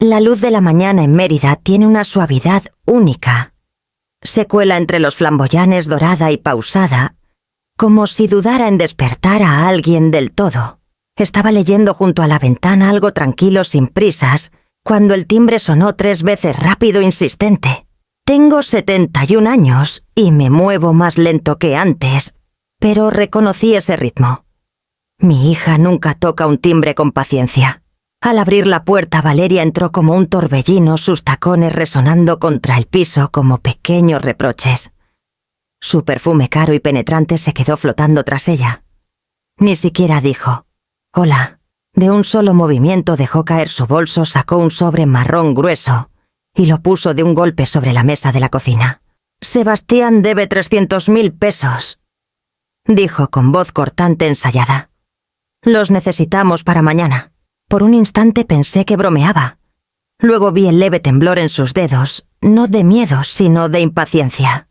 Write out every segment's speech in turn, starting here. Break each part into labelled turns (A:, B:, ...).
A: La luz de la mañana en Mérida tiene una suavidad única. Se cuela entre los flamboyanes dorada y pausada, como si dudara en despertar a alguien del todo. Estaba leyendo junto a la ventana algo tranquilo sin prisas, cuando el timbre sonó 3 veces rápido e insistente. Tengo 71 años y me muevo más lento que antes, pero reconocí ese ritmo. Mi hija nunca toca un timbre con paciencia. Al abrir la puerta, Valeria entró como un torbellino, sus tacones resonando contra el piso como pequeños reproches. Su perfume caro y penetrante se quedó flotando tras ella. Ni siquiera dijo «Hola». De un solo movimiento dejó caer su bolso, sacó un sobre marrón grueso y lo puso de un golpe sobre la mesa de la cocina. «Sebastián debe 300.000 pesos», dijo con voz cortante ensayada. «Los necesitamos para mañana». Por un instante pensé que bromeaba. Luego vi el leve temblor en sus dedos, no de miedo, sino de impaciencia.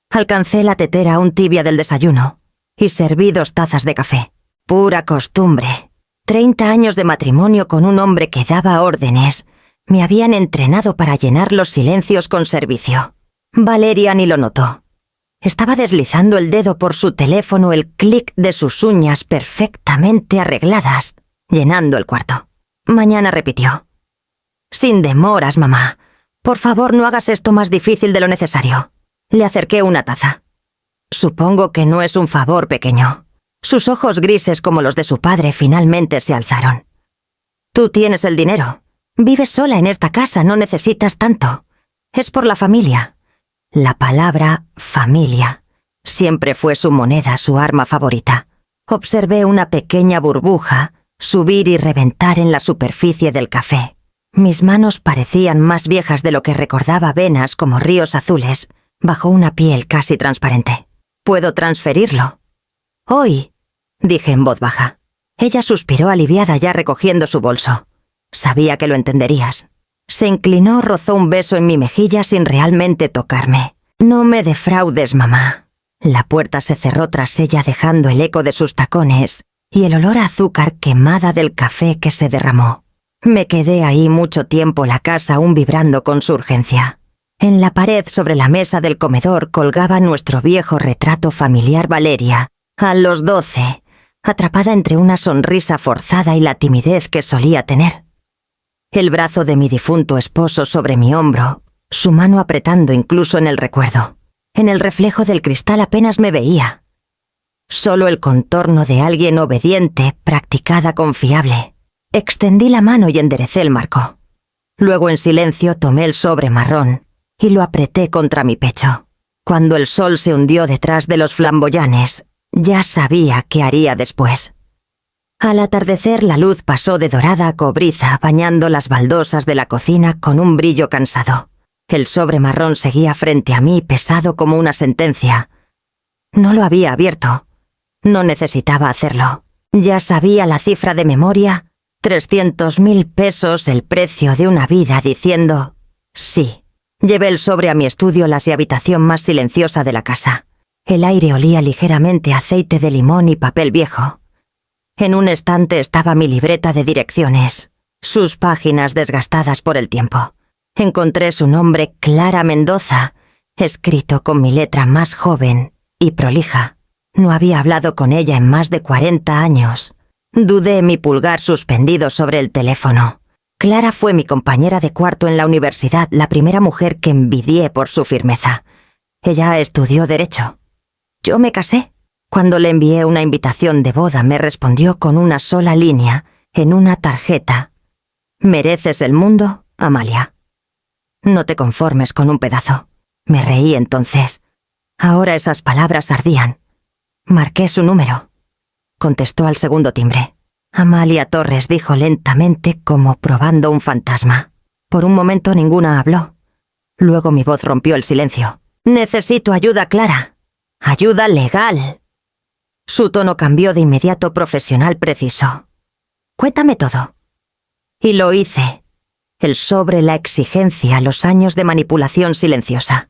A: Alcancé la tetera aún tibia del desayuno y serví 2 tazas de café. Pura costumbre. 30 años de matrimonio con un hombre que daba órdenes me habían entrenado para llenar los silencios con servicio. Valeria ni lo notó. Estaba deslizando el dedo por su teléfono, el clic de sus uñas perfectamente arregladas, llenando el cuarto. Mañana repitió. «Sin demoras, mamá. Por favor, no hagas esto más difícil de lo necesario». Le acerqué una taza. Supongo que no es un favor pequeño. Sus ojos grises como los de su padre finalmente se alzaron. «Tú tienes el dinero. Vives sola en esta casa, no necesitas tanto. Es por la familia». La palabra familia siempre fue su moneda, su arma favorita. Observé una pequeña burbuja subir y reventar en la superficie del café. Mis manos parecían más viejas de lo que recordaba, venas como ríos azules, bajo una piel casi transparente. «Puedo transferirlo». «Hoy», dije en voz baja. Ella suspiró aliviada ya recogiendo su bolso. Sabía que lo entenderías. Se inclinó, rozó un beso en mi mejilla sin realmente tocarme. «No me defraudes, mamá». La puerta se cerró tras ella dejando el eco de sus tacones y el olor a azúcar quemada del café que se derramó. Me quedé ahí mucho tiempo, la casa aún vibrando con su urgencia. En la pared sobre la mesa del comedor colgaba nuestro viejo retrato familiar Valeria, a los 12, atrapada entre una sonrisa forzada y la timidez que solía tener. El brazo de mi difunto esposo sobre mi hombro, su mano apretando incluso en el recuerdo. En el reflejo del cristal apenas me veía. Solo el contorno de alguien obediente, practicada, confiable. Extendí la mano y enderecé el marco. Luego en silencio tomé el sobre marrón y lo apreté contra mi pecho. Cuando el sol se hundió detrás de los flamboyanes, ya sabía qué haría después. Al atardecer la luz pasó de dorada a cobriza, bañando las baldosas de la cocina con un brillo cansado. El sobre marrón seguía frente a mí, pesado como una sentencia. No lo había abierto. No necesitaba hacerlo. Ya sabía la cifra de memoria, 300.000 pesos, el precio de una vida, diciendo sí. Llevé el sobre a mi estudio, la habitación más silenciosa de la casa. El aire olía ligeramente a aceite de limón y papel viejo. En un estante estaba mi libreta de direcciones, sus páginas desgastadas por el tiempo. Encontré su nombre, Clara Mendoza, escrito con mi letra más joven y prolija. No había hablado con ella en más de 40 años. Dudé, mi pulgar suspendido sobre el teléfono. Clara fue mi compañera de cuarto en la universidad, la primera mujer que envidié por su firmeza. Ella estudió Derecho. Yo me casé. Cuando le envié una invitación de boda, me respondió con una sola línea, en una tarjeta. «Mereces el mundo, Amalia». No te conformes con un pedazo. Me reí entonces. Ahora esas palabras ardían. Marqué su número. Contestó al segundo timbre. Amalia Torres, dijo lentamente, como probando un fantasma. Por un momento ninguna habló. Luego mi voz rompió el silencio. «Necesito ayuda, Clara. Ayuda legal». Su tono cambió de inmediato, profesional, preciso. «Cuéntame todo». Y lo hice. El sobre, la exigencia, los años de manipulación silenciosa.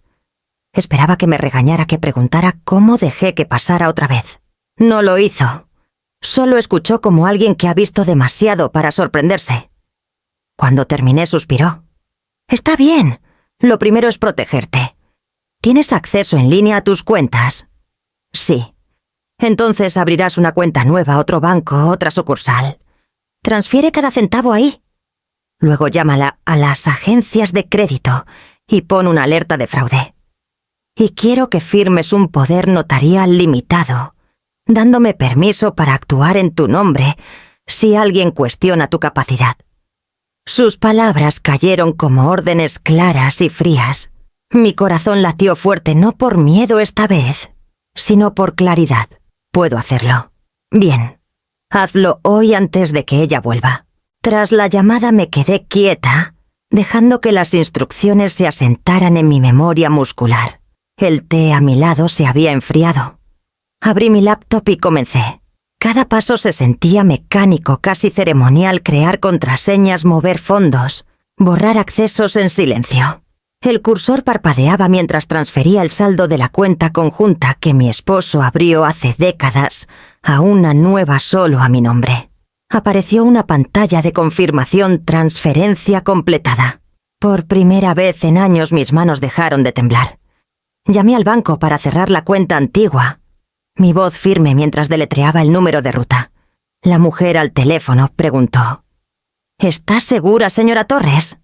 A: Esperaba que me regañara, que preguntara cómo dejé que pasara otra vez. No lo hizo. Solo escuchó como alguien que ha visto demasiado para sorprenderse. Cuando terminé suspiró. «Está bien. Lo primero es protegerte. ¿Tienes acceso en línea a tus cuentas?» «Sí. Entonces abrirás una cuenta nueva, otro banco, otra sucursal. Transfiere cada centavo ahí. Luego llámala a las agencias de crédito y pon una alerta de fraude. Y quiero que firmes un poder notarial limitado, dándome permiso para actuar en tu nombre si alguien cuestiona tu capacidad». Sus palabras cayeron como órdenes claras y frías. Mi corazón latió fuerte, no por miedo esta vez, sino por claridad. «Puedo hacerlo». «Bien. Hazlo hoy antes de que ella vuelva». Tras la llamada me quedé quieta, dejando que las instrucciones se asentaran en mi memoria muscular. El té a mi lado se había enfriado. Abrí mi laptop y comencé. Cada paso se sentía mecánico, casi ceremonial: crear contraseñas, mover fondos, borrar accesos en silencio. El cursor parpadeaba mientras transfería el saldo de la cuenta conjunta que mi esposo abrió hace décadas a una nueva solo a mi nombre. Apareció una pantalla de confirmación: transferencia completada. Por primera vez en años mis manos dejaron de temblar. Llamé al banco para cerrar la cuenta antigua, mi voz firme mientras deletreaba el número de ruta. La mujer al teléfono preguntó: «¿Está segura, señora Torres?»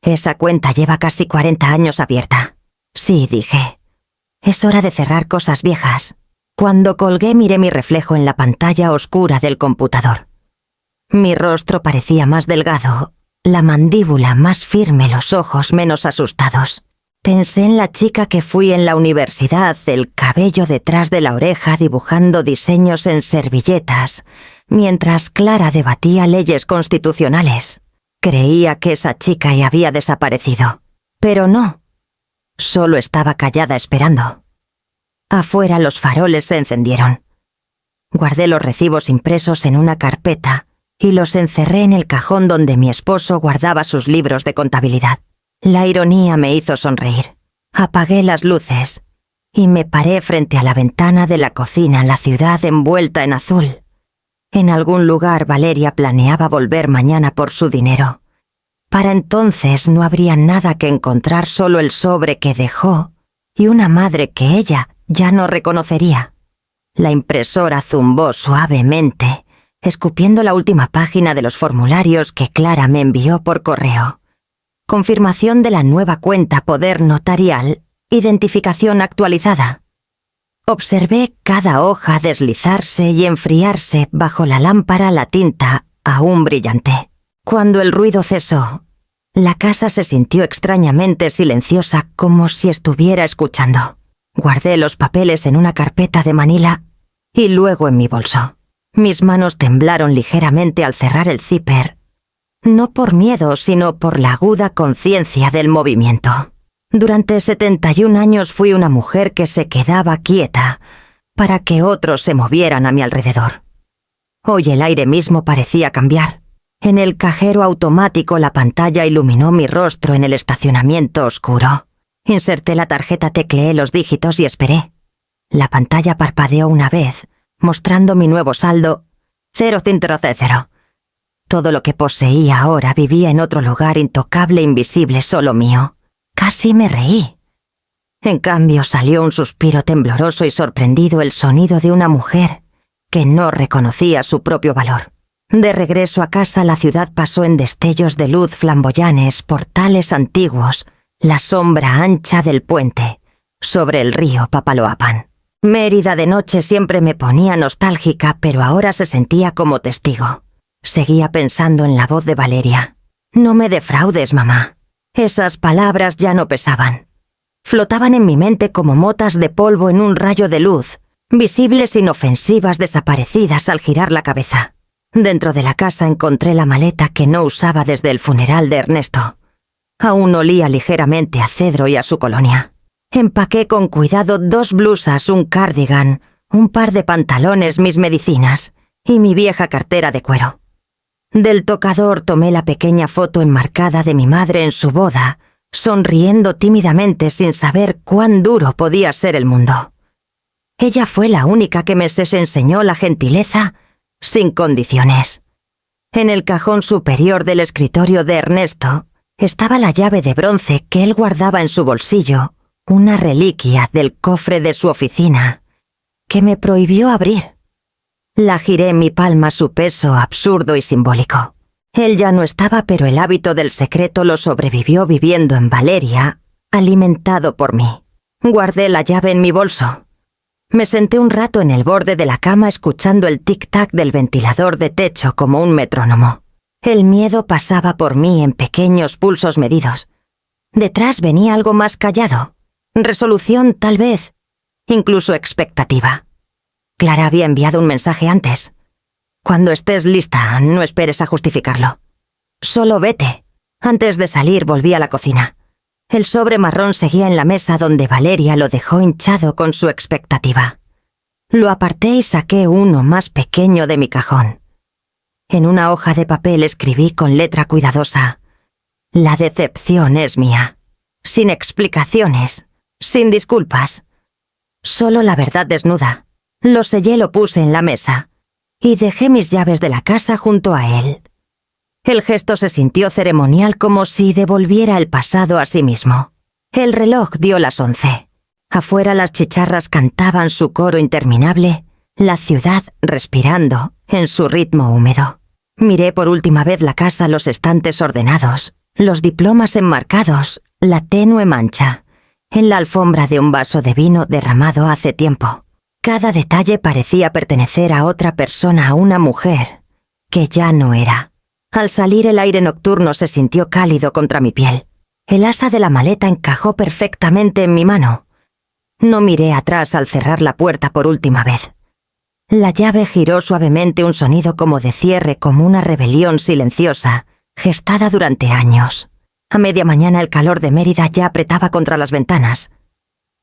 A: «Esa cuenta lleva casi 40 años abierta». «Sí», dije. «Es hora de cerrar cosas viejas». Cuando colgué miré mi reflejo en la pantalla oscura del computador. Mi rostro parecía más delgado, la mandíbula más firme, los ojos menos asustados. Pensé en la chica que fui en la universidad, el cabello detrás de la oreja dibujando diseños en servilletas, mientras Clara debatía leyes constitucionales. Creía que esa chica ya había desaparecido, pero no. Solo estaba callada esperando. Afuera los faroles se encendieron. Guardé los recibos impresos en una carpeta y los encerré en el cajón donde mi esposo guardaba sus libros de contabilidad. La ironía me hizo sonreír. Apagué las luces y me paré frente a la ventana de la cocina, la ciudad envuelta en azul. En algún lugar Valeria planeaba volver mañana por su dinero. Para entonces no habría nada que encontrar, solo el sobre que dejó y una madre que ella ya no reconocería. La impresora zumbó suavemente, escupiendo la última página de los formularios que Clara me envió por correo. Confirmación de la nueva cuenta, poder notarial, identificación actualizada. Observé cada hoja deslizarse y enfriarse bajo la lámpara, la tinta aún brillante. Cuando el ruido cesó, la casa se sintió extrañamente silenciosa, como si estuviera escuchando. Guardé los papeles en una carpeta de manila y luego en mi bolso. Mis manos temblaron ligeramente al cerrar el zipper, no por miedo, sino por la aguda conciencia del movimiento. Durante 71 años fui una mujer que se quedaba quieta para que otros se movieran a mi alrededor. Hoy el aire mismo parecía cambiar. En el cajero automático la pantalla iluminó mi rostro en el estacionamiento oscuro. Inserté la tarjeta, tecleé los dígitos y esperé. La pantalla parpadeó una vez, mostrando mi nuevo saldo: 0,000. Todo lo que poseía ahora vivía en otro lugar intocable, invisible, solo mío. Casi me reí. En cambio salió un suspiro tembloroso y sorprendido, el sonido de una mujer que no reconocía su propio valor. De regreso a casa, la ciudad pasó en destellos de luz flamboyantes, portales antiguos, la sombra ancha del puente, sobre el río Papaloapan. Mérida de noche siempre me ponía nostálgica, pero ahora se sentía como testigo. Seguía pensando en la voz de Valeria. «No me defraudes, mamá». Esas palabras ya no pesaban. Flotaban en mi mente como motas de polvo en un rayo de luz, visibles, inofensivas, desaparecidas al girar la cabeza. Dentro de la casa encontré la maleta que no usaba desde el funeral de Ernesto. Aún olía ligeramente a cedro y a su colonia. Empaqué con cuidado 2 blusas, un cardigan, un par de pantalones, mis medicinas y mi vieja cartera de cuero. Del tocador tomé la pequeña foto enmarcada de mi madre en su boda, sonriendo tímidamente sin saber cuán duro podía ser el mundo. Ella fue la única que me enseñó la gentileza sin condiciones. En el cajón superior del escritorio de Ernesto estaba la llave de bronce que él guardaba en su bolsillo, una reliquia del cofre de su oficina, que me prohibió abrir. La giré en mi palma, su peso absurdo y simbólico. Él ya no estaba, pero el hábito del secreto lo sobrevivió viviendo en Valeria, alimentado por mí. Guardé la llave en mi bolso. Me senté un rato en el borde de la cama escuchando el tic-tac del ventilador de techo como un metrónomo. El miedo pasaba por mí en pequeños pulsos medidos. Detrás venía algo más callado. Resolución, tal vez. Incluso expectativa. Clara había enviado un mensaje antes. Cuando estés lista, no esperes a justificarlo. Solo vete. Antes de salir volví a la cocina. El sobre marrón seguía en la mesa donde Valeria lo dejó hinchado con su expectativa. Lo aparté y saqué uno más pequeño de mi cajón. En una hoja de papel escribí con letra cuidadosa: «La decepción es mía. Sin explicaciones, sin disculpas. Solo la verdad desnuda». Lo sellé, lo puse en la mesa y dejé mis llaves de la casa junto a él. El gesto se sintió ceremonial, como si devolviera el pasado a sí mismo. El reloj dio las 11. Afuera las chicharras cantaban su coro interminable, la ciudad respirando en su ritmo húmedo. Miré por última vez la casa, los estantes ordenados, los diplomas enmarcados, la tenue mancha en la alfombra de un vaso de vino derramado hace tiempo. Cada detalle parecía pertenecer a otra persona, a una mujer que ya no era. Al salir el aire nocturno se sintió cálido contra mi piel. El asa de la maleta encajó perfectamente en mi mano. No miré atrás al cerrar la puerta por última vez. La llave giró suavemente, un sonido como de cierre, como una rebelión silenciosa, gestada durante años. A media mañana el calor de Mérida ya apretaba contra las ventanas.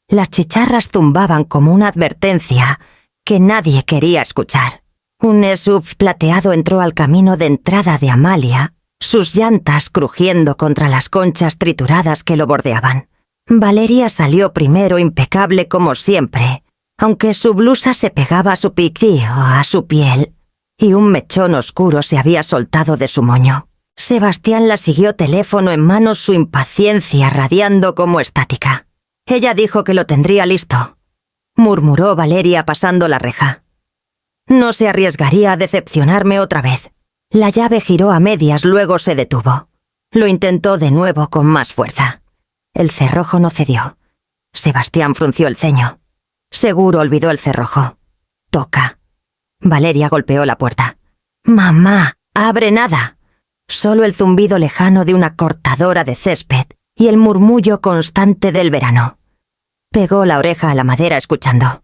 A: Las chicharras zumbaban como una advertencia que nadie quería escuchar. Un SUV plateado entró al camino de entrada de Amalia, sus llantas crujiendo contra las conchas trituradas que lo bordeaban. Valeria salió primero, impecable como siempre, aunque su blusa se pegaba a su piquillo, a su piel, y un mechón oscuro se había soltado de su moño. Sebastián la siguió, teléfono en mano, su impaciencia radiando como estática. Ella dijo que lo tendría listo, murmuró Valeria pasando la reja. No se arriesgaría a decepcionarme otra vez. La llave giró a medias, luego se detuvo. Lo intentó de nuevo con más fuerza. El cerrojo no cedió. Sebastián frunció el ceño. Seguro olvidó el cerrojo. Toca. Valeria golpeó la puerta. «Mamá, abre nada». Solo el zumbido lejano de una cortadora de césped y el murmullo constante del verano. Pegó la oreja a la madera escuchando.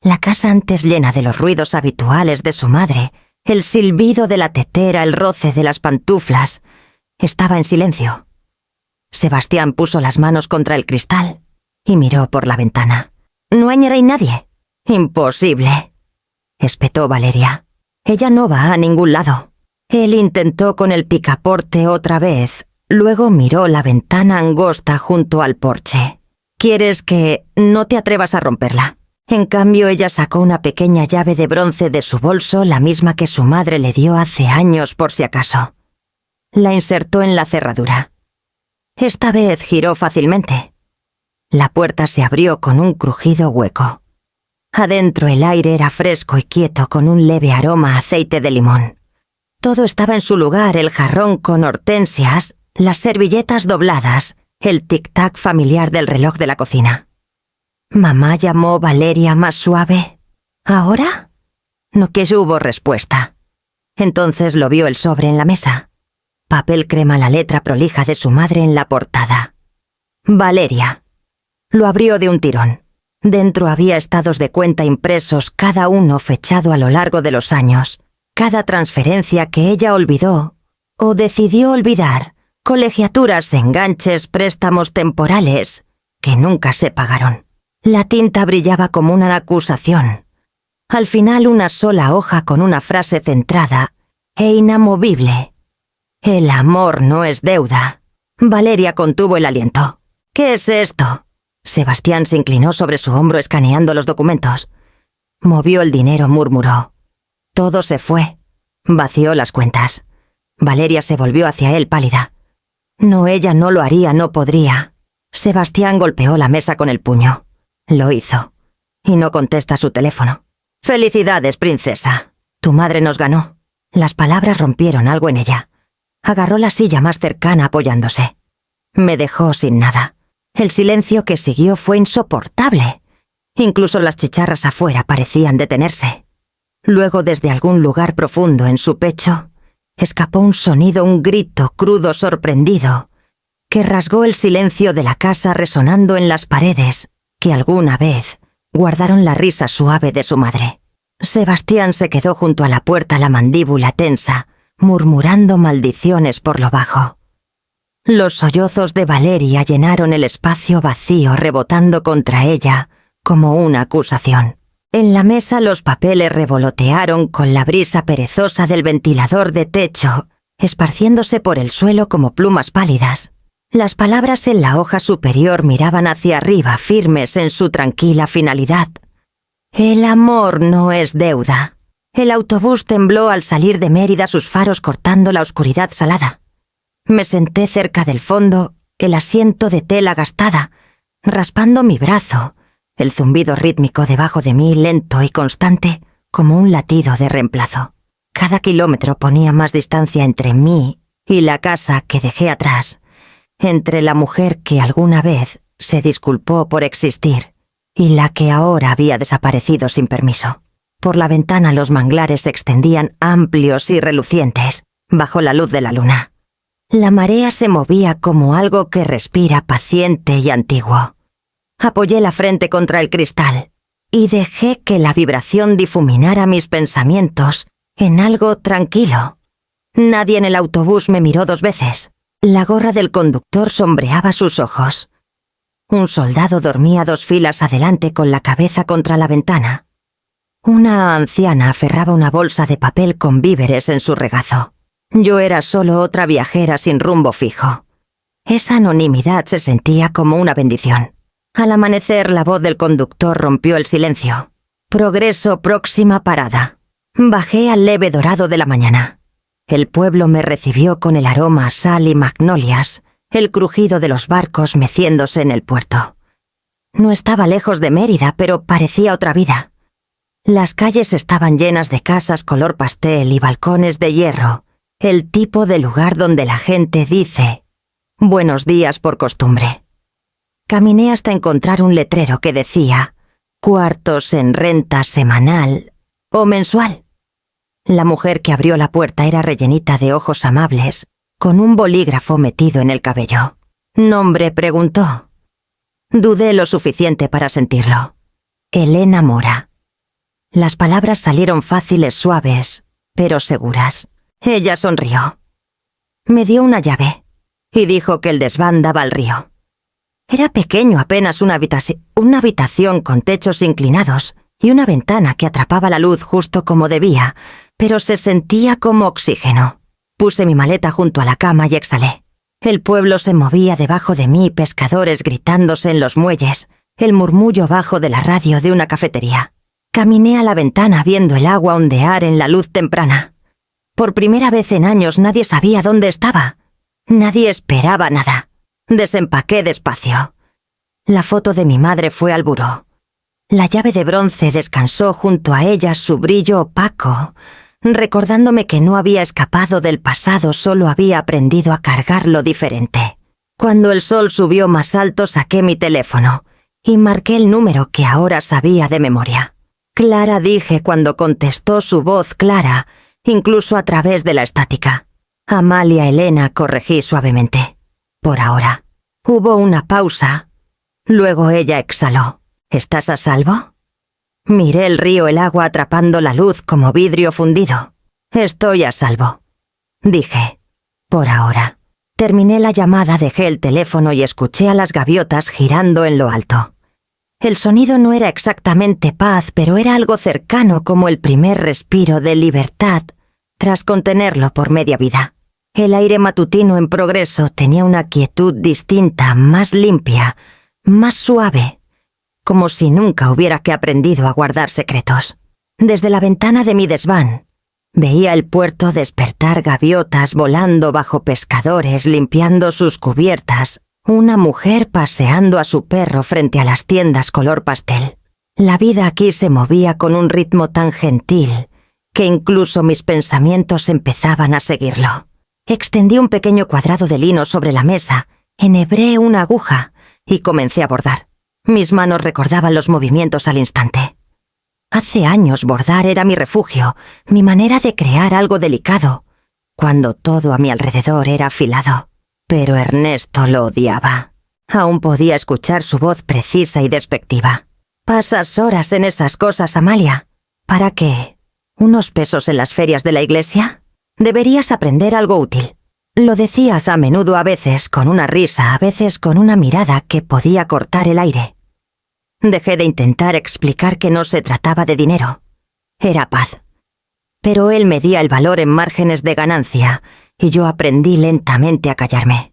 A: La casa, antes llena de los ruidos habituales de su madre, el silbido de la tetera, el roce de las pantuflas, estaba en silencio. Sebastián puso las manos contra el cristal y miró por la ventana. «No hay nadie». «Imposible», espetó Valeria. «Ella no va a ningún lado». Él intentó con el picaporte otra vez, luego miró la ventana angosta junto al porche. «¿Quieres que no te atrevas a romperla?» En cambio, ella sacó una pequeña llave de bronce de su bolso, la misma que su madre le dio hace años por si acaso. La insertó en la cerradura. Esta vez giró fácilmente. La puerta se abrió con un crujido hueco. Adentro el aire era fresco y quieto, con un leve aroma a aceite de limón. Todo estaba en su lugar: el jarrón con hortensias, las servilletas dobladas, el tic-tac familiar del reloj de la cocina. «Mamá», llamó Valeria más suave. «¿Ahora?» No que hubo respuesta. Entonces lo vio el sobre en la mesa. Papel crema, la letra prolija de su madre en la portada. «Valeria». Lo abrió de un tirón. Dentro había estados de cuenta impresos, cada uno fechado a lo largo de los años. Cada transferencia que ella olvidó o decidió olvidar. Colegiaturas, enganches, préstamos temporales que nunca se pagaron. La tinta brillaba como una acusación. Al final, una sola hoja con una frase centrada e inamovible. «El amor no es deuda». Valeria contuvo el aliento. «¿Qué es esto?» Sebastián se inclinó sobre su hombro escaneando los documentos. Movió el dinero, murmuró. Todo se fue. Vació las cuentas. Valeria se volvió hacia él pálida. No, ella no lo haría, no podría. Sebastián golpeó la mesa con el puño. Lo hizo. Y no contesta su teléfono. «Felicidades, princesa. Tu madre nos ganó». Las palabras rompieron algo en ella. Agarró la silla más cercana apoyándose. Me dejó sin nada. El silencio que siguió fue insoportable. Incluso las chicharras afuera parecían detenerse. Luego, desde algún lugar profundo en su pecho, escapó un sonido, un grito crudo, sorprendido, que rasgó el silencio de la casa resonando en las paredes, que alguna vez guardaron la risa suave de su madre. Sebastián se quedó junto a la puerta, la mandíbula tensa, murmurando maldiciones por lo bajo. Los sollozos de Valeria llenaron el espacio vacío, rebotando contra ella como una acusación. En la mesa los papeles revolotearon con la brisa perezosa del ventilador de techo, esparciéndose por el suelo como plumas pálidas. Las palabras en la hoja superior miraban hacia arriba, firmes en su tranquila finalidad. El amor no es deuda. El autobús tembló al salir de Mérida, sus faros cortando la oscuridad salada. Me senté cerca del fondo, el asiento de tela gastada, raspando mi brazo, el zumbido rítmico debajo de mí lento y constante como un latido de reemplazo. Cada kilómetro ponía más distancia entre mí y la casa que dejé atrás, entre la mujer que alguna vez se disculpó por existir y la que ahora había desaparecido sin permiso. Por la ventana los manglares se extendían amplios y relucientes bajo la luz de la luna. La marea se movía como algo que respira paciente y antiguo. Apoyé la frente contra el cristal y dejé que la vibración difuminara mis pensamientos en algo tranquilo. Nadie en el autobús me miró 2 veces. La gorra del conductor sombreaba sus ojos. Un soldado dormía 2 filas adelante con la cabeza contra la ventana. Una anciana aferraba una bolsa de papel con víveres en su regazo. Yo era solo otra viajera sin rumbo fijo. Esa anonimidad se sentía como una bendición. Al amanecer, la voz del conductor rompió el silencio. Progreso, próxima parada. Bajé al leve dorado de la mañana. El pueblo me recibió con el aroma a sal y magnolias, el crujido de los barcos meciéndose en el puerto. No estaba lejos de Mérida, pero parecía otra vida. Las calles estaban llenas de casas color pastel y balcones de hierro, el tipo de lugar donde la gente dice «buenos días» por costumbre. Caminé hasta encontrar un letrero que decía «cuartos en renta semanal o mensual». La mujer que abrió la puerta era rellenita de ojos amables, con un bolígrafo metido en el cabello. «¿Nombre?», preguntó. Dudé lo suficiente para sentirlo. «Elena Mora». Las palabras salieron fáciles, suaves, pero seguras. Ella sonrió. Me dio una llave y dijo que el desván daba al río. Era pequeño, apenas una habitación con techos inclinados y una ventana que atrapaba la luz justo como debía, pero se sentía como oxígeno. Puse mi maleta junto a la cama y exhalé. El pueblo se movía debajo de mí, pescadores gritándose en los muelles, el murmullo bajo de la radio de una cafetería. Caminé a la ventana viendo el agua ondear en la luz temprana. Por primera vez en años nadie sabía dónde estaba. Nadie esperaba nada. Desempaqué despacio. La foto de mi madre fue al buró. La llave de bronce descansó junto a ella, su brillo opaco, recordándome que no había escapado del pasado, solo había aprendido a cargarlo diferente. Cuando el sol subió más alto, saqué mi teléfono y marqué el número que ahora sabía de memoria. Clara, dije cuando contestó su voz clara, incluso a través de la estática. Amalia Elena, corregí suavemente. Por ahora. Hubo una pausa. Luego ella exhaló. ¿Estás a salvo? Miré el río, el agua atrapando la luz como vidrio fundido. Estoy a salvo, dije. Por ahora. Terminé la llamada, dejé el teléfono y escuché a las gaviotas girando en lo alto. El sonido no era exactamente paz, pero era algo cercano como el primer respiro de libertad tras contenerlo por media vida. El aire matutino en progreso tenía una quietud distinta, más limpia, más suave, como si nunca hubiera que aprendido a guardar secretos. Desde la ventana de mi desván, Veía el puerto despertar gaviotas volando bajo pescadores limpiando sus cubiertas, una mujer paseando a su perro frente a las tiendas color pastel. La vida aquí se movía con un ritmo tan gentil que incluso mis pensamientos empezaban a seguirlo. Extendí un pequeño cuadrado de lino sobre la mesa, enhebré una aguja y comencé a bordar. Mis manos recordaban los movimientos al instante. Hace años bordar era mi refugio, mi manera de crear algo delicado, cuando todo a mi alrededor era afilado. Pero Ernesto lo odiaba. Aún podía escuchar su voz precisa y despectiva. «Pasas horas en esas cosas, Amalia. ¿Para qué? ¿Unos pesos en las ferias de la iglesia? Deberías aprender algo útil». Lo decías a menudo, a veces con una risa, a veces con una mirada que podía cortar el aire. Dejé de intentar explicar que no se trataba de dinero. Era paz. Pero él medía el valor en márgenes de ganancia y yo aprendí lentamente a callarme.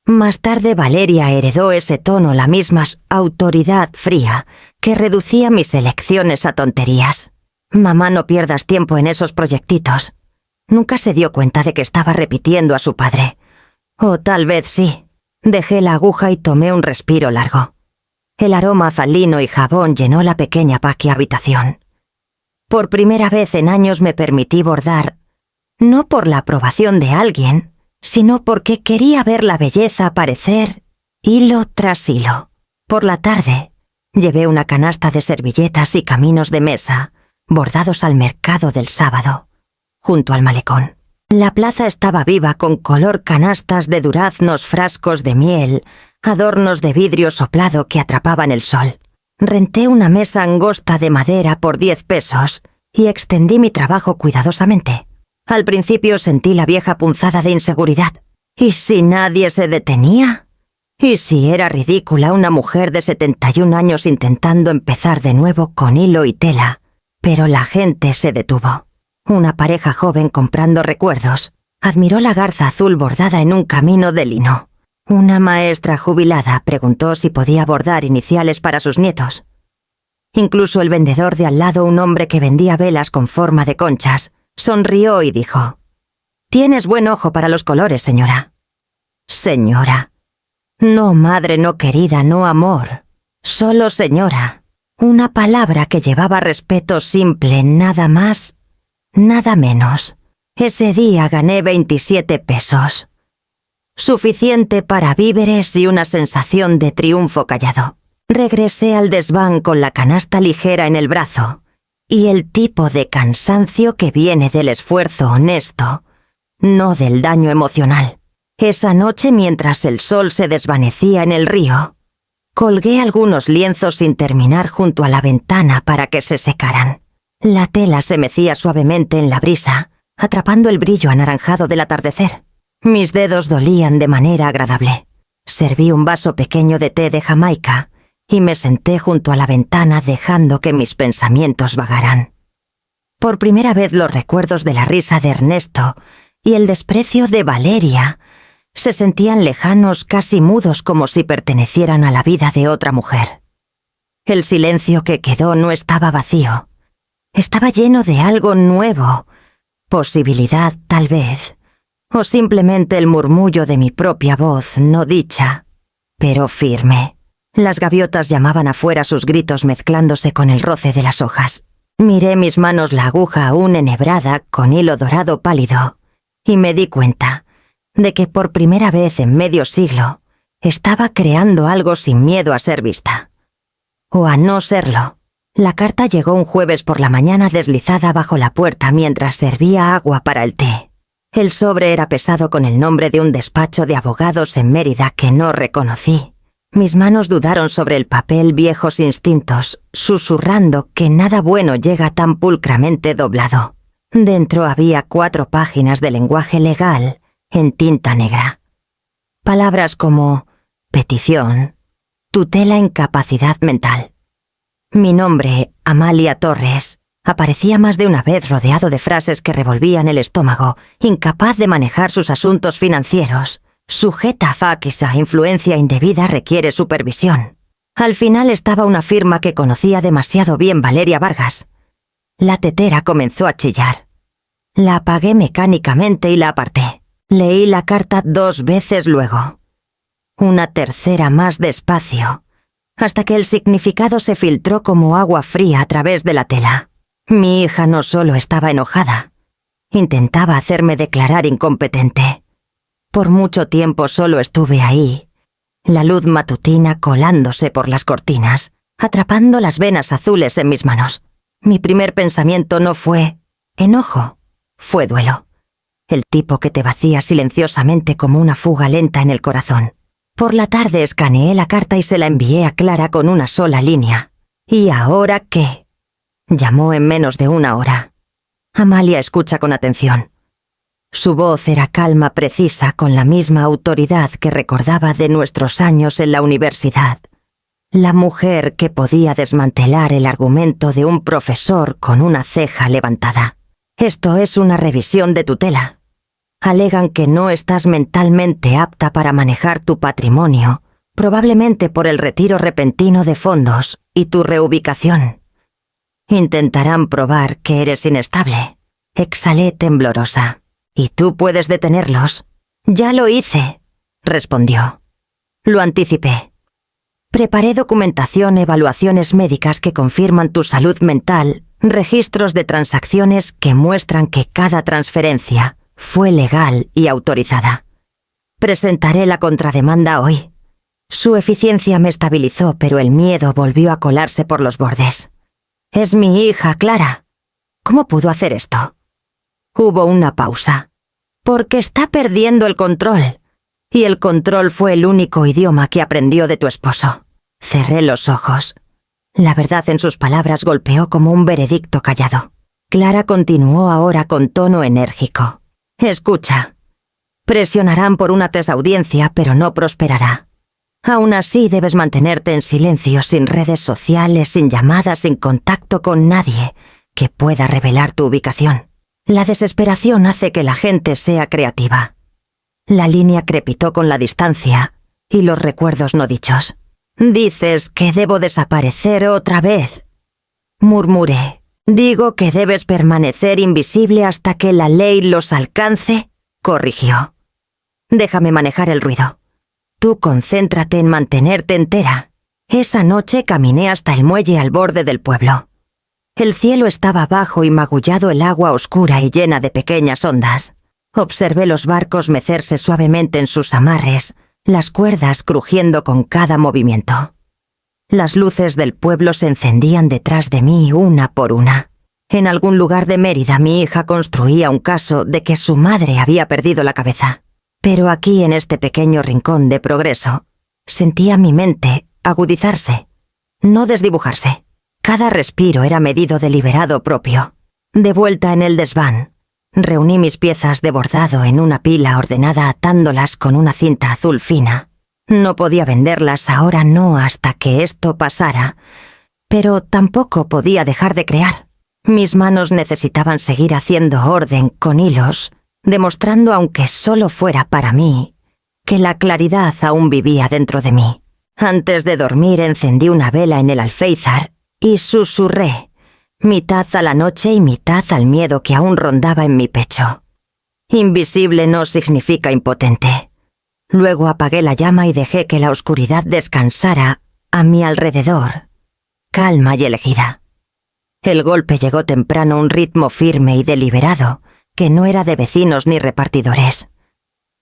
A: Más tarde Valeria heredó ese tono, la misma autoridad fría que reducía mis elecciones a tonterías. «Mamá, no pierdas tiempo en esos proyectitos». Nunca se dio cuenta de que estaba repitiendo a su padre. O tal vez sí. Dejé la aguja y tomé un respiro largo. El aroma a lino y jabón llenó la pequeña vacía habitación. Por primera vez en años me permití bordar, no por la aprobación de alguien, sino porque quería ver la belleza aparecer hilo tras hilo. Por la tarde, llevé una canasta de servilletas y caminos de mesa, bordados al mercado del sábado, junto al malecón. La plaza estaba viva con color canastas de duraznos, frascos de miel, adornos de vidrio soplado que atrapaban el sol. Renté una mesa angosta de madera por 10 pesos y extendí mi trabajo cuidadosamente. Al principio sentí la vieja punzada de inseguridad. ¿Y si nadie se detenía? ¿Y si era ridícula una mujer de 71 años intentando empezar de nuevo con hilo y tela? Pero la gente se detuvo. Una pareja joven comprando recuerdos admiró la garza azul bordada en un camino de lino. Una maestra jubilada preguntó si podía bordar iniciales para sus nietos. Incluso el vendedor de al lado, un hombre que vendía velas con forma de conchas, sonrió y dijo: «Tienes buen ojo para los colores, señora». Señora. No madre, no querida, no amor. Solo señora. Una palabra que llevaba respeto simple, nada más, nada menos. Ese día gané 27 pesos. Suficiente para víveres y una sensación de triunfo callado. Regresé al desván con la canasta ligera en el brazo y el tipo de cansancio que viene del esfuerzo honesto, no del daño emocional. Esa noche, mientras el sol se desvanecía en el río, colgué algunos lienzos sin terminar junto a la ventana para que se secaran. La tela se mecía suavemente en la brisa, atrapando el brillo anaranjado del atardecer. Mis dedos dolían de manera agradable. Serví un vaso pequeño de té de Jamaica y me senté junto a la ventana dejando que mis pensamientos vagaran. Por primera vez los recuerdos de la risa de Ernesto y el desprecio de Valeria se sentían lejanos, casi mudos, como si pertenecieran a la vida de otra mujer. El silencio que quedó no estaba vacío. Estaba lleno de algo nuevo, posibilidad tal vez, o simplemente el murmullo de mi propia voz, no dicha, pero firme. Las gaviotas llamaban afuera, sus gritos mezclándose con el roce de las hojas. Miré mis manos, la aguja aún enhebrada con hilo dorado pálido, y me di cuenta de que por primera vez en medio siglo estaba creando algo sin miedo a ser vista. O a no serlo. La carta llegó un jueves por la mañana deslizada bajo la puerta mientras servía agua para el té. El sobre era pesado con el nombre de un despacho de abogados en Mérida que no reconocí. Mis manos dudaron sobre el papel, viejos instintos, susurrando que nada bueno llega tan pulcramente doblado. Dentro había 4 páginas de lenguaje legal en tinta negra. Palabras como petición, tutela, incapacidad mental. Mi nombre, Amalia Torres, aparecía más de una vez rodeado de frases que revolvían el estómago, incapaz de manejar sus asuntos financieros. Sujeta a faquisa, influencia indebida, requiere supervisión. Al final estaba una firma que conocía demasiado bien, Valeria Vargas. La tetera comenzó a chillar. La apagué mecánicamente y la aparté. Leí la carta 2 veces luego. Una tercera más despacio, hasta que el significado se filtró como agua fría a través de la tela. Mi hija no solo estaba enojada, intentaba hacerme declarar incompetente. Por mucho tiempo solo estuve ahí, la luz matutina colándose por las cortinas, atrapando las venas azules en mis manos. Mi primer pensamiento no fue enojo, fue duelo. El tipo que te vacía silenciosamente como una fuga lenta en el corazón. Por la tarde escaneé la carta y se la envié a Clara con una sola línea. ¿Y ahora qué? Llamó en menos de 1 hora. Amalia escucha con atención. Su voz era calma, precisa, con la misma autoridad que recordaba de nuestros años en la universidad. La mujer que podía desmantelar el argumento de un profesor con una ceja levantada. Esto es una revisión de tutela. Alegan que no estás mentalmente apta para manejar tu patrimonio, probablemente por el retiro repentino de fondos y tu reubicación. Intentarán probar que eres inestable. Exhalé temblorosa. ¿Y tú puedes detenerlos? Ya lo hice, respondió. Lo anticipé. Preparé documentación, evaluaciones médicas que confirman tu salud mental, registros de transacciones que muestran que cada transferencia fue legal y autorizada. Presentaré la contrademanda hoy. Su eficiencia me estabilizó, pero el miedo volvió a colarse por los bordes. Es mi hija, Clara. ¿Cómo pudo hacer esto? Hubo una pausa. Porque está perdiendo el control. Y el control fue el único idioma que aprendió de tu esposo. Cerré los ojos. La verdad en sus palabras golpeó como un veredicto callado. Clara continuó ahora con tono enérgico. Escucha. Presionarán por una tesaudiencia, pero no prosperará. Aún así debes mantenerte en silencio, sin redes sociales, sin llamadas, sin contacto con nadie que pueda revelar tu ubicación. La desesperación hace que la gente sea creativa. La línea crepitó con la distancia y los recuerdos no dichos. Dices que debo desaparecer otra vez. Murmuré. Digo que debes permanecer invisible hasta que la ley los alcance, corrigió. Déjame manejar el ruido. Tú concéntrate en mantenerte entera. Esa noche caminé hasta el muelle al borde del pueblo. El cielo estaba bajo y magullado el agua oscura y llena de pequeñas ondas. Observé los barcos mecerse suavemente en sus amarres, las cuerdas crujiendo con cada movimiento. Las luces del pueblo se encendían detrás de mí una por una. En algún lugar de Mérida mi hija construía un caso de que su madre había perdido la cabeza. Pero aquí, en este pequeño rincón de Progreso, sentía mi mente agudizarse, no desdibujarse. Cada respiro era medido deliberado propio. De vuelta en el desván, reuní mis piezas de bordado en una pila ordenada atándolas con una cinta azul fina. No podía venderlas ahora, no hasta que esto pasara, pero tampoco podía dejar de crear. Mis manos necesitaban seguir haciendo orden con hilos, demostrando, aunque solo fuera para mí, que la claridad aún vivía dentro de mí. Antes de dormir encendí una vela en el alféizar y susurré, mitad a la noche y mitad al miedo que aún rondaba en mi pecho. Invisible no significa impotente. Luego apagué la llama y dejé que la oscuridad descansara a mi alrededor, calma y elegida. El golpe llegó temprano, un ritmo firme y deliberado, que no era de vecinos ni repartidores.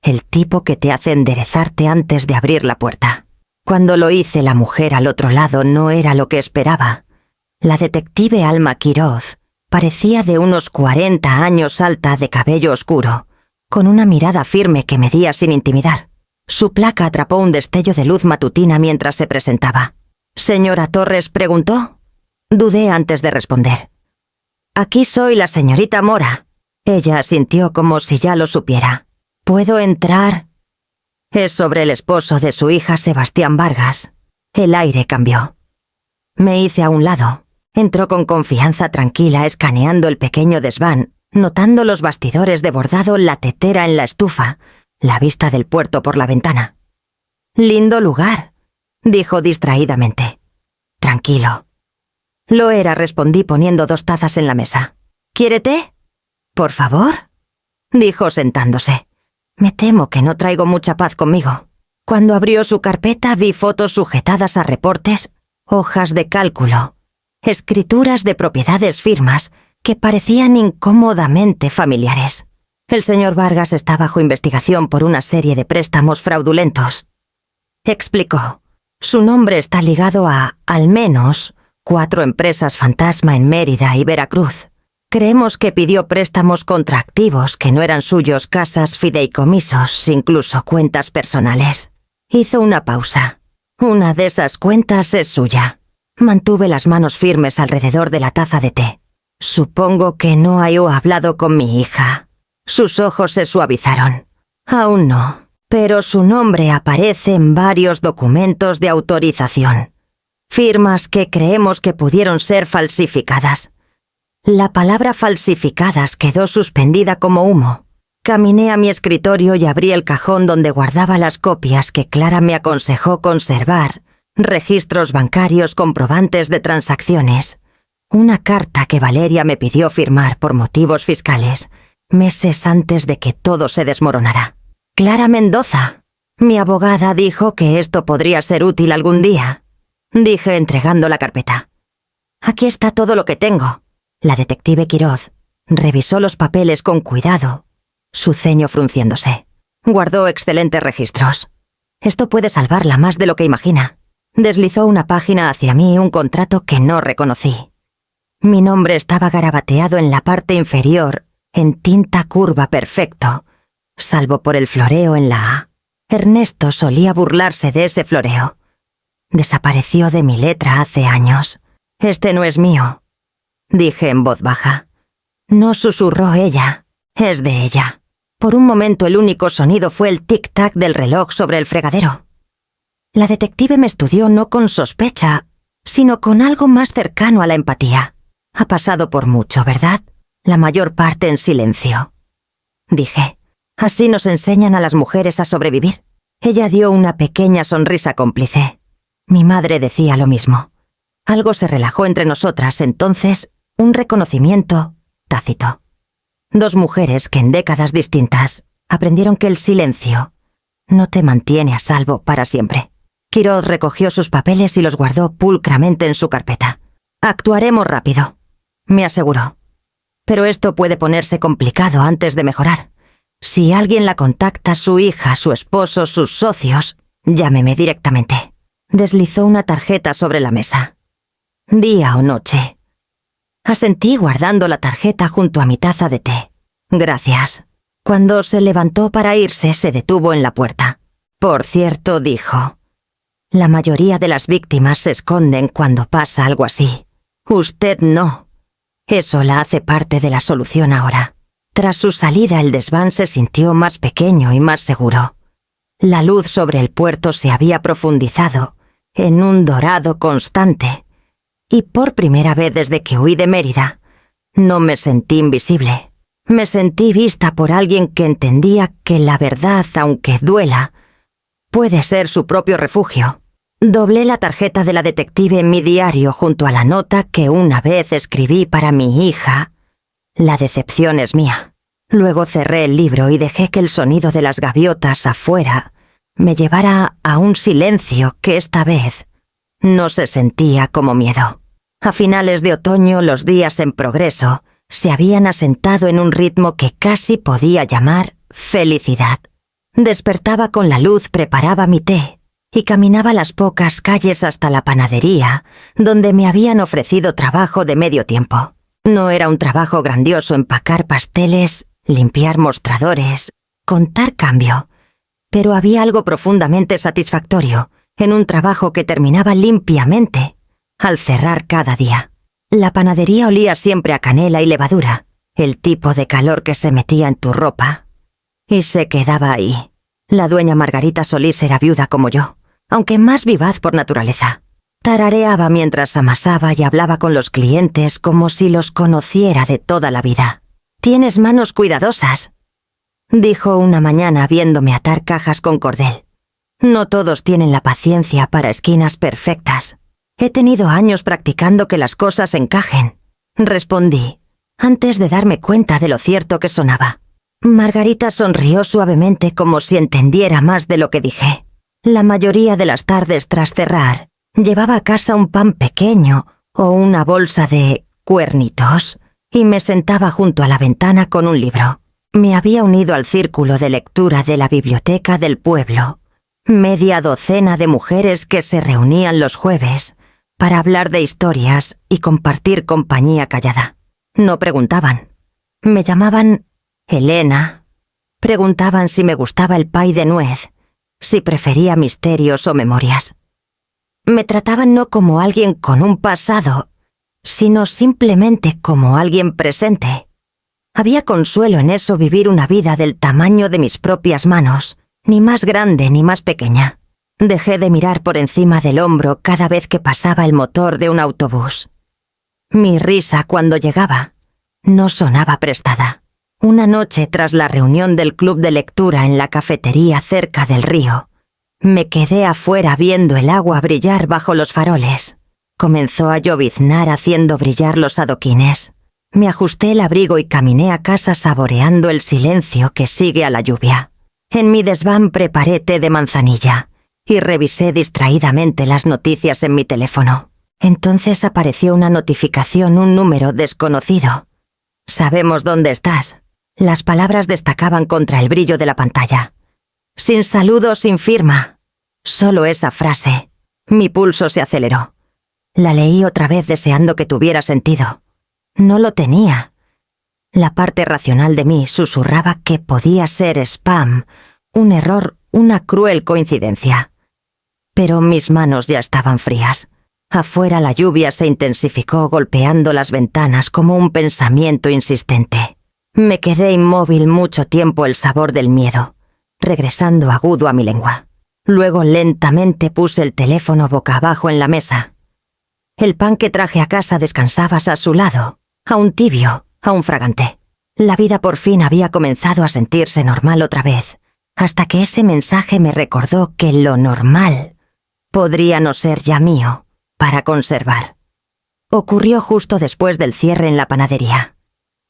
A: El tipo que te hace enderezarte antes de abrir la puerta. Cuando lo hice, la mujer al otro lado no era lo que esperaba. La detective Alma Quiroz parecía de unos 40 años, alta, de cabello oscuro, con una mirada firme que medía sin intimidar. Su placa atrapó un destello de luz matutina mientras se presentaba. ¿Señora Torres preguntó? Dudé antes de responder. Aquí soy la señorita Mora. Ella asintió como si ya lo supiera. ¿Puedo entrar? Es sobre el esposo de su hija Sebastián Vargas. El aire cambió. Me hice a un lado. Entró con confianza tranquila, escaneando el pequeño desván, notando los bastidores de bordado, la tetera en la estufa, la vista del puerto por la ventana. «Lindo lugar», dijo distraídamente. «Tranquilo». Lo era, respondí poniendo 2 tazas en la mesa. «¿Quiere té?» «Por favor», dijo sentándose. Me temo que no traigo mucha paz conmigo. Cuando abrió su carpeta vi fotos sujetadas a reportes, hojas de cálculo, escrituras de propiedades, firmas que parecían incómodamente familiares. El señor Vargas está bajo investigación por una serie de préstamos fraudulentos. Explicó. Su nombre está ligado a, al menos, 4 empresas fantasma en Mérida y Veracruz. Creemos que pidió préstamos contra activos que no eran suyos, casas, fideicomisos, incluso cuentas personales. Hizo una pausa. Una de esas cuentas es suya. Mantuve las manos firmes alrededor de la taza de té. Supongo que no ha hablado con mi hija. Sus ojos se suavizaron. Aún no, pero su nombre aparece en varios documentos de autorización. Firmas que creemos que pudieron ser falsificadas. La palabra falsificadas quedó suspendida como humo. Caminé a mi escritorio y abrí el cajón donde guardaba las copias que Clara me aconsejó conservar, registros bancarios, comprobantes de transacciones, una carta que Valeria me pidió firmar por motivos fiscales, meses antes de que todo se desmoronara. Clara Mendoza. Mi abogada dijo que esto podría ser útil algún día, dije entregando la carpeta. Aquí está todo lo que tengo. La detective Quiroz revisó los papeles con cuidado, su ceño frunciéndose. Guardó excelentes registros. Esto puede salvarla más de lo que imagina. Deslizó una página hacia mí, un contrato que no reconocí. Mi nombre estaba garabateado en la parte inferior, en tinta curva perfecto, salvo por el floreo en la A. Ernesto solía burlarse de ese floreo. Desapareció de mi letra hace años. Este no es mío, dije en voz baja. No susurró ella, es de ella. Por un momento el único sonido fue el tic-tac del reloj sobre el fregadero. La detective me estudió no con sospecha, sino con algo más cercano a la empatía. Ha pasado por mucho, ¿verdad? La mayor parte en silencio. Dije, así nos enseñan a las mujeres a sobrevivir. Ella dio una pequeña sonrisa cómplice. Mi madre decía lo mismo. Algo se relajó entre nosotras, entonces, un reconocimiento tácito. 2 mujeres que en décadas distintas aprendieron que el silencio no te mantiene a salvo para siempre. Quiroz recogió sus papeles y los guardó pulcramente en su carpeta. Actuaremos rápido, me aseguró. Pero esto puede ponerse complicado antes de mejorar. Si alguien la contacta, su hija, su esposo, sus socios, llámeme directamente. Deslizó una tarjeta sobre la mesa. Día o noche. Asentí guardando la tarjeta junto a mi taza de té. Gracias. Cuando se levantó para irse, se detuvo en la puerta. Por cierto, dijo, la mayoría de las víctimas se esconden cuando pasa algo así. Usted no. Eso la hace parte de la solución ahora. Tras su salida, el desván se sintió más pequeño y más seguro. La luz sobre el puerto se había profundizado en un dorado constante. Y por primera vez desde que huí de Mérida, no me sentí invisible. Me sentí vista por alguien que entendía que la verdad, aunque duela, puede ser su propio refugio. Doblé la tarjeta de la detective en mi diario junto a la nota que una vez escribí para mi hija. La decepción es mía. Luego cerré el libro y dejé que el sonido de las gaviotas afuera me llevara a un silencio que esta vez no se sentía como miedo. A finales de otoño, los días en progreso se habían asentado en un ritmo que casi podía llamar felicidad. Despertaba con la luz, preparaba mi té y caminaba las pocas calles hasta la panadería, donde me habían ofrecido trabajo de medio tiempo. No era un trabajo grandioso empacar pasteles, limpiar mostradores, contar cambio, pero había algo profundamente satisfactorio en un trabajo que terminaba limpiamente al cerrar cada día. La panadería olía siempre a canela y levadura, el tipo de calor que se metía en tu ropa, y se quedaba ahí. La dueña Margarita Solís era viuda como yo, aunque más vivaz por naturaleza. Tarareaba mientras amasaba y hablaba con los clientes como si los conociera de toda la vida. «Tienes manos cuidadosas», dijo una mañana viéndome atar cajas con cordel. «No todos tienen la paciencia para esquinas perfectas». He tenido años practicando que las cosas encajen, respondí, antes de darme cuenta de lo cierto que sonaba. Margarita sonrió suavemente como si entendiera más de lo que dije. La mayoría de las tardes tras cerrar, llevaba a casa un pan pequeño o una bolsa de cuernitos y me sentaba junto a la ventana con un libro. Me había unido al círculo de lectura de la biblioteca del pueblo. Media docena de mujeres que se reunían los jueves para hablar de historias y compartir compañía callada. No preguntaban. Me llamaban Elena. Preguntaban si me gustaba el pay de nuez, si prefería misterios o memorias. Me trataban no como alguien con un pasado, sino simplemente como alguien presente. Había consuelo en eso, vivir una vida del tamaño de mis propias manos, ni más grande ni más pequeña. Dejé de mirar por encima del hombro cada vez que pasaba el motor de un autobús. Mi risa cuando llegaba no sonaba prestada. Una noche tras la reunión del club de lectura en la cafetería cerca del río, me quedé afuera viendo el agua brillar bajo los faroles. Comenzó a lloviznar haciendo brillar los adoquines. Me ajusté el abrigo y caminé a casa saboreando el silencio que sigue a la lluvia. En mi desván preparé té de manzanilla y revisé distraídamente las noticias en mi teléfono. Entonces apareció una notificación, un número desconocido. «Sabemos dónde estás». Las palabras destacaban contra el brillo de la pantalla. Sin saludo, sin firma. Solo esa frase. Mi pulso se aceleró. La leí otra vez deseando que tuviera sentido. No lo tenía. La parte racional de mí susurraba que podía ser spam, un error, una cruel coincidencia. Pero mis manos ya estaban frías. Afuera la lluvia se intensificó golpeando las ventanas como un pensamiento insistente. Me quedé inmóvil mucho tiempo, el sabor del miedo, regresando agudo a mi lengua. Luego lentamente puse el teléfono boca abajo en la mesa. El pan que traje a casa descansaba a su lado, aún tibio, aún fragante. La vida por fin había comenzado a sentirse normal otra vez, hasta que ese mensaje me recordó que lo normal podría no ser ya mío para conservar. Ocurrió justo después del cierre en la panadería.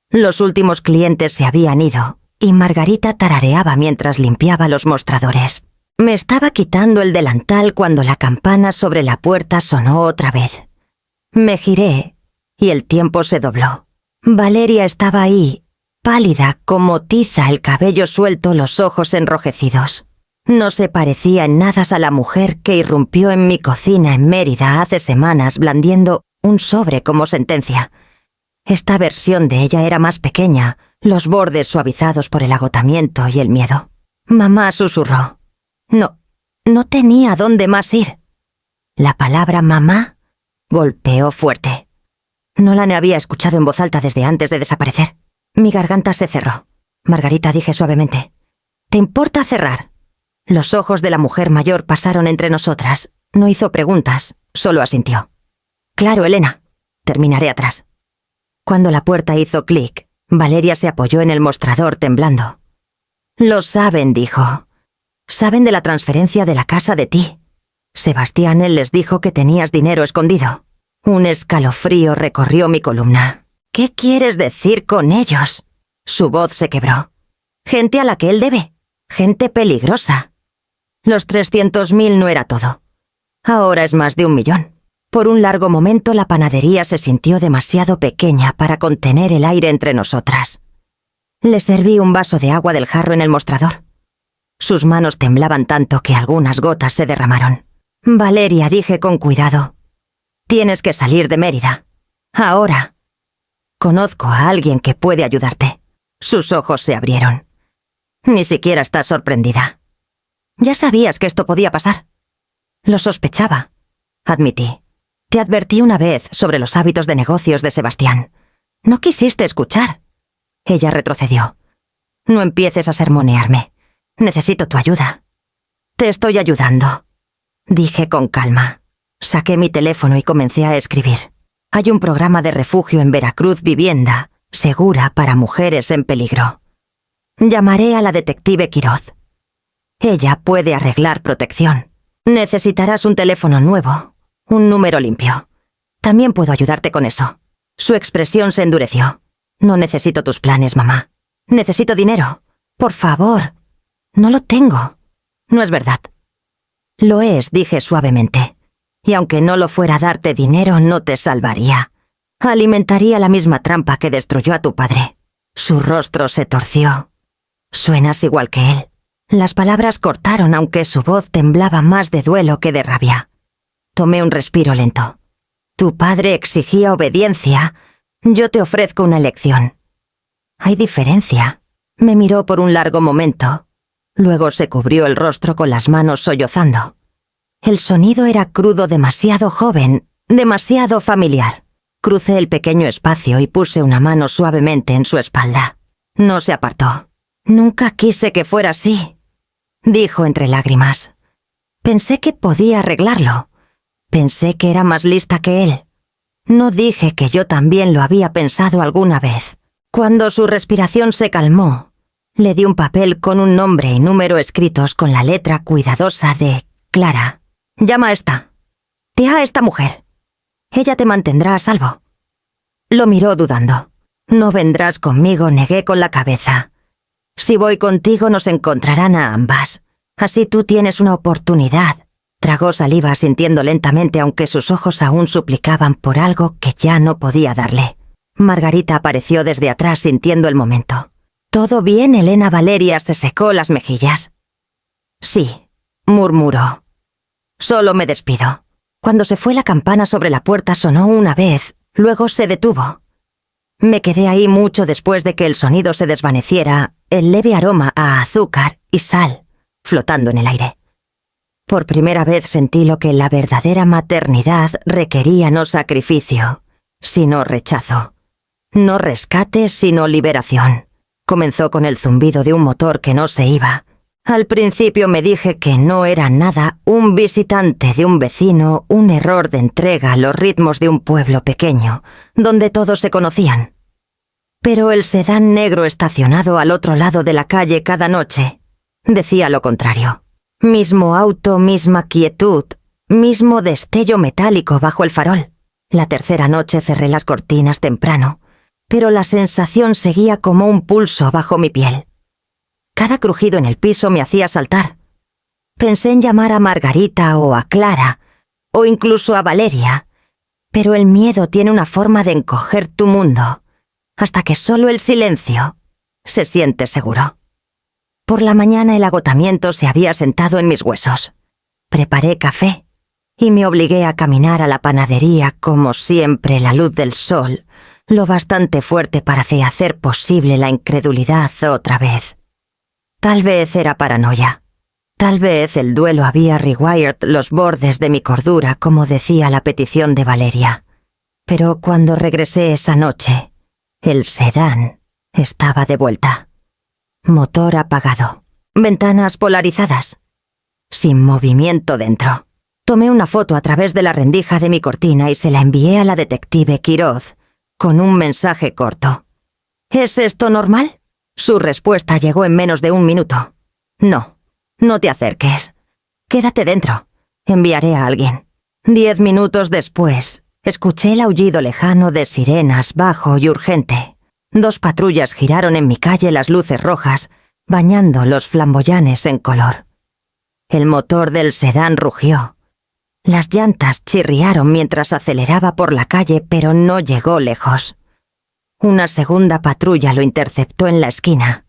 A: Los últimos clientes se habían ido y Margarita tarareaba mientras limpiaba los mostradores. Me estaba quitando el delantal cuando la campana sobre la puerta sonó otra vez. Me giré y el tiempo se dobló. Valeria estaba ahí, pálida como tiza, el cabello suelto, los ojos enrojecidos. No se parecía en nada a la mujer que irrumpió en mi cocina en Mérida hace semanas blandiendo un sobre como sentencia. Esta versión de ella era más pequeña, los bordes suavizados por el agotamiento y el miedo. Mamá susurró. No tenía dónde más ir. La palabra mamá golpeó fuerte. No la había escuchado en voz alta desde antes de desaparecer. Mi garganta se cerró. Margarita, dije suavemente. ¿Te importa cerrar? Los ojos de la mujer mayor pasaron entre nosotras. No hizo preguntas, solo asintió. Claro, Elena. Terminaré atrás. Cuando la puerta hizo clic, Valeria se apoyó en el mostrador temblando. Lo saben, dijo. Saben de la transferencia de la casa de ti. Sebastián, él les dijo que tenías dinero escondido. Un escalofrío recorrió mi columna. ¿Qué quieres decir con ellos? Su voz se quebró. Gente a la que él debe. Gente peligrosa. Los 300.000 no era todo. Ahora es más de 1 millón. Por un largo momento la panadería se sintió demasiado pequeña para contener el aire entre nosotras. Le serví un vaso de agua del jarro en el mostrador. Sus manos temblaban tanto que algunas gotas se derramaron. Valeria, dije con cuidado. Tienes que salir de Mérida. Ahora. Conozco a alguien que puede ayudarte. Sus ojos se abrieron. Ni siquiera estás sorprendida. Ya sabías que esto podía pasar. Lo sospechaba, admití. Te advertí una vez sobre los hábitos de negocios de Sebastián. No quisiste escuchar. Ella retrocedió. No empieces a sermonearme. Necesito tu ayuda. Te estoy ayudando, dije con calma. Saqué mi teléfono y comencé a escribir. Hay un programa de refugio en Veracruz, vivienda segura para mujeres en peligro. Llamaré a la detective Quiroz. Ella puede arreglar protección. Necesitarás un teléfono nuevo, un número limpio. También puedo ayudarte con eso. Su expresión se endureció. No necesito tus planes, mamá. Necesito dinero. Por favor. No lo tengo. No es verdad. Lo es, dije suavemente. Y aunque no lo fuera darte dinero, no te salvaría. Alimentaría la misma trampa que destruyó a tu padre. Su rostro se torció. Suenas igual que él. Las palabras cortaron, aunque su voz temblaba más de duelo que de rabia. Tomé un respiro lento. Tu padre exigía obediencia. Yo te ofrezco una elección. Hay diferencia. Me miró por un largo momento. Luego se cubrió el rostro con las manos sollozando. El sonido era crudo, demasiado joven, demasiado familiar. Crucé el pequeño espacio y puse una mano suavemente en su espalda. No se apartó. Nunca quise que fuera así, dijo entre lágrimas. Pensé que podía arreglarlo. Pensé que era más lista que él. No dije que yo también lo había pensado alguna vez. Cuando su respiración se calmó, le di un papel con un nombre y número escritos con la letra cuidadosa de Clara. Llama a esta. Di a esta mujer. Ella te mantendrá a salvo. Lo miró dudando. No vendrás conmigo, negué con la cabeza. Si voy contigo nos encontrarán a ambas. Así tú tienes una oportunidad. Tragó saliva sintiendo lentamente, aunque sus ojos aún suplicaban por algo que ya no podía darle. Margarita apareció desde atrás sintiendo el momento. ¿Todo bien, Elena? Valeria se secó las mejillas. Sí, murmuró. Solo me despido. Cuando se fue la campana sobre la puerta sonó una vez, luego se detuvo. Me quedé ahí mucho después de que el sonido se desvaneciera, el leve aroma a azúcar y sal flotando en el aire. Por primera vez sentí lo que la verdadera maternidad requería, no sacrificio, sino rechazo. No rescate, sino liberación. Comenzó con el zumbido de un motor que no se iba. Al principio me dije que no era nada, un visitante de un vecino, un error de entrega a los ritmos de un pueblo pequeño, donde todos se conocían. Pero el sedán negro estacionado al otro lado de la calle cada noche decía lo contrario. Mismo auto, misma quietud, mismo destello metálico bajo el farol. La tercera noche cerré las cortinas temprano, pero la sensación seguía como un pulso bajo mi piel. Cada crujido en el piso me hacía saltar. Pensé en llamar a Margarita o a Clara, o incluso a Valeria, pero el miedo tiene una forma de encoger tu mundo, hasta que solo el silencio se siente seguro. Por la mañana el agotamiento se había sentado en mis huesos. Preparé café y me obligué a caminar a la panadería como siempre, la luz del sol, lo bastante fuerte para hacer posible la incredulidad otra vez. Tal vez era paranoia. Tal vez el duelo había rewired los bordes de mi cordura, como decía la petición de Valeria. Pero cuando regresé esa noche, el sedán estaba de vuelta. Motor apagado. Ventanas polarizadas. Sin movimiento dentro. Tomé una foto a través de la rendija de mi cortina y se la envié a la detective Quiroz con un mensaje corto. ¿Es esto normal? Su respuesta llegó en menos de un minuto. No, no te acerques. Quédate dentro. Enviaré a alguien. 10 minutos después, escuché el aullido lejano de sirenas bajo y urgente. 2 patrullas giraron en mi calle las luces rojas, bañando los flamboyanes en color. El motor del sedán rugió. Las llantas chirriaron mientras aceleraba por la calle, pero no llegó lejos. Una segunda patrulla lo interceptó en la esquina.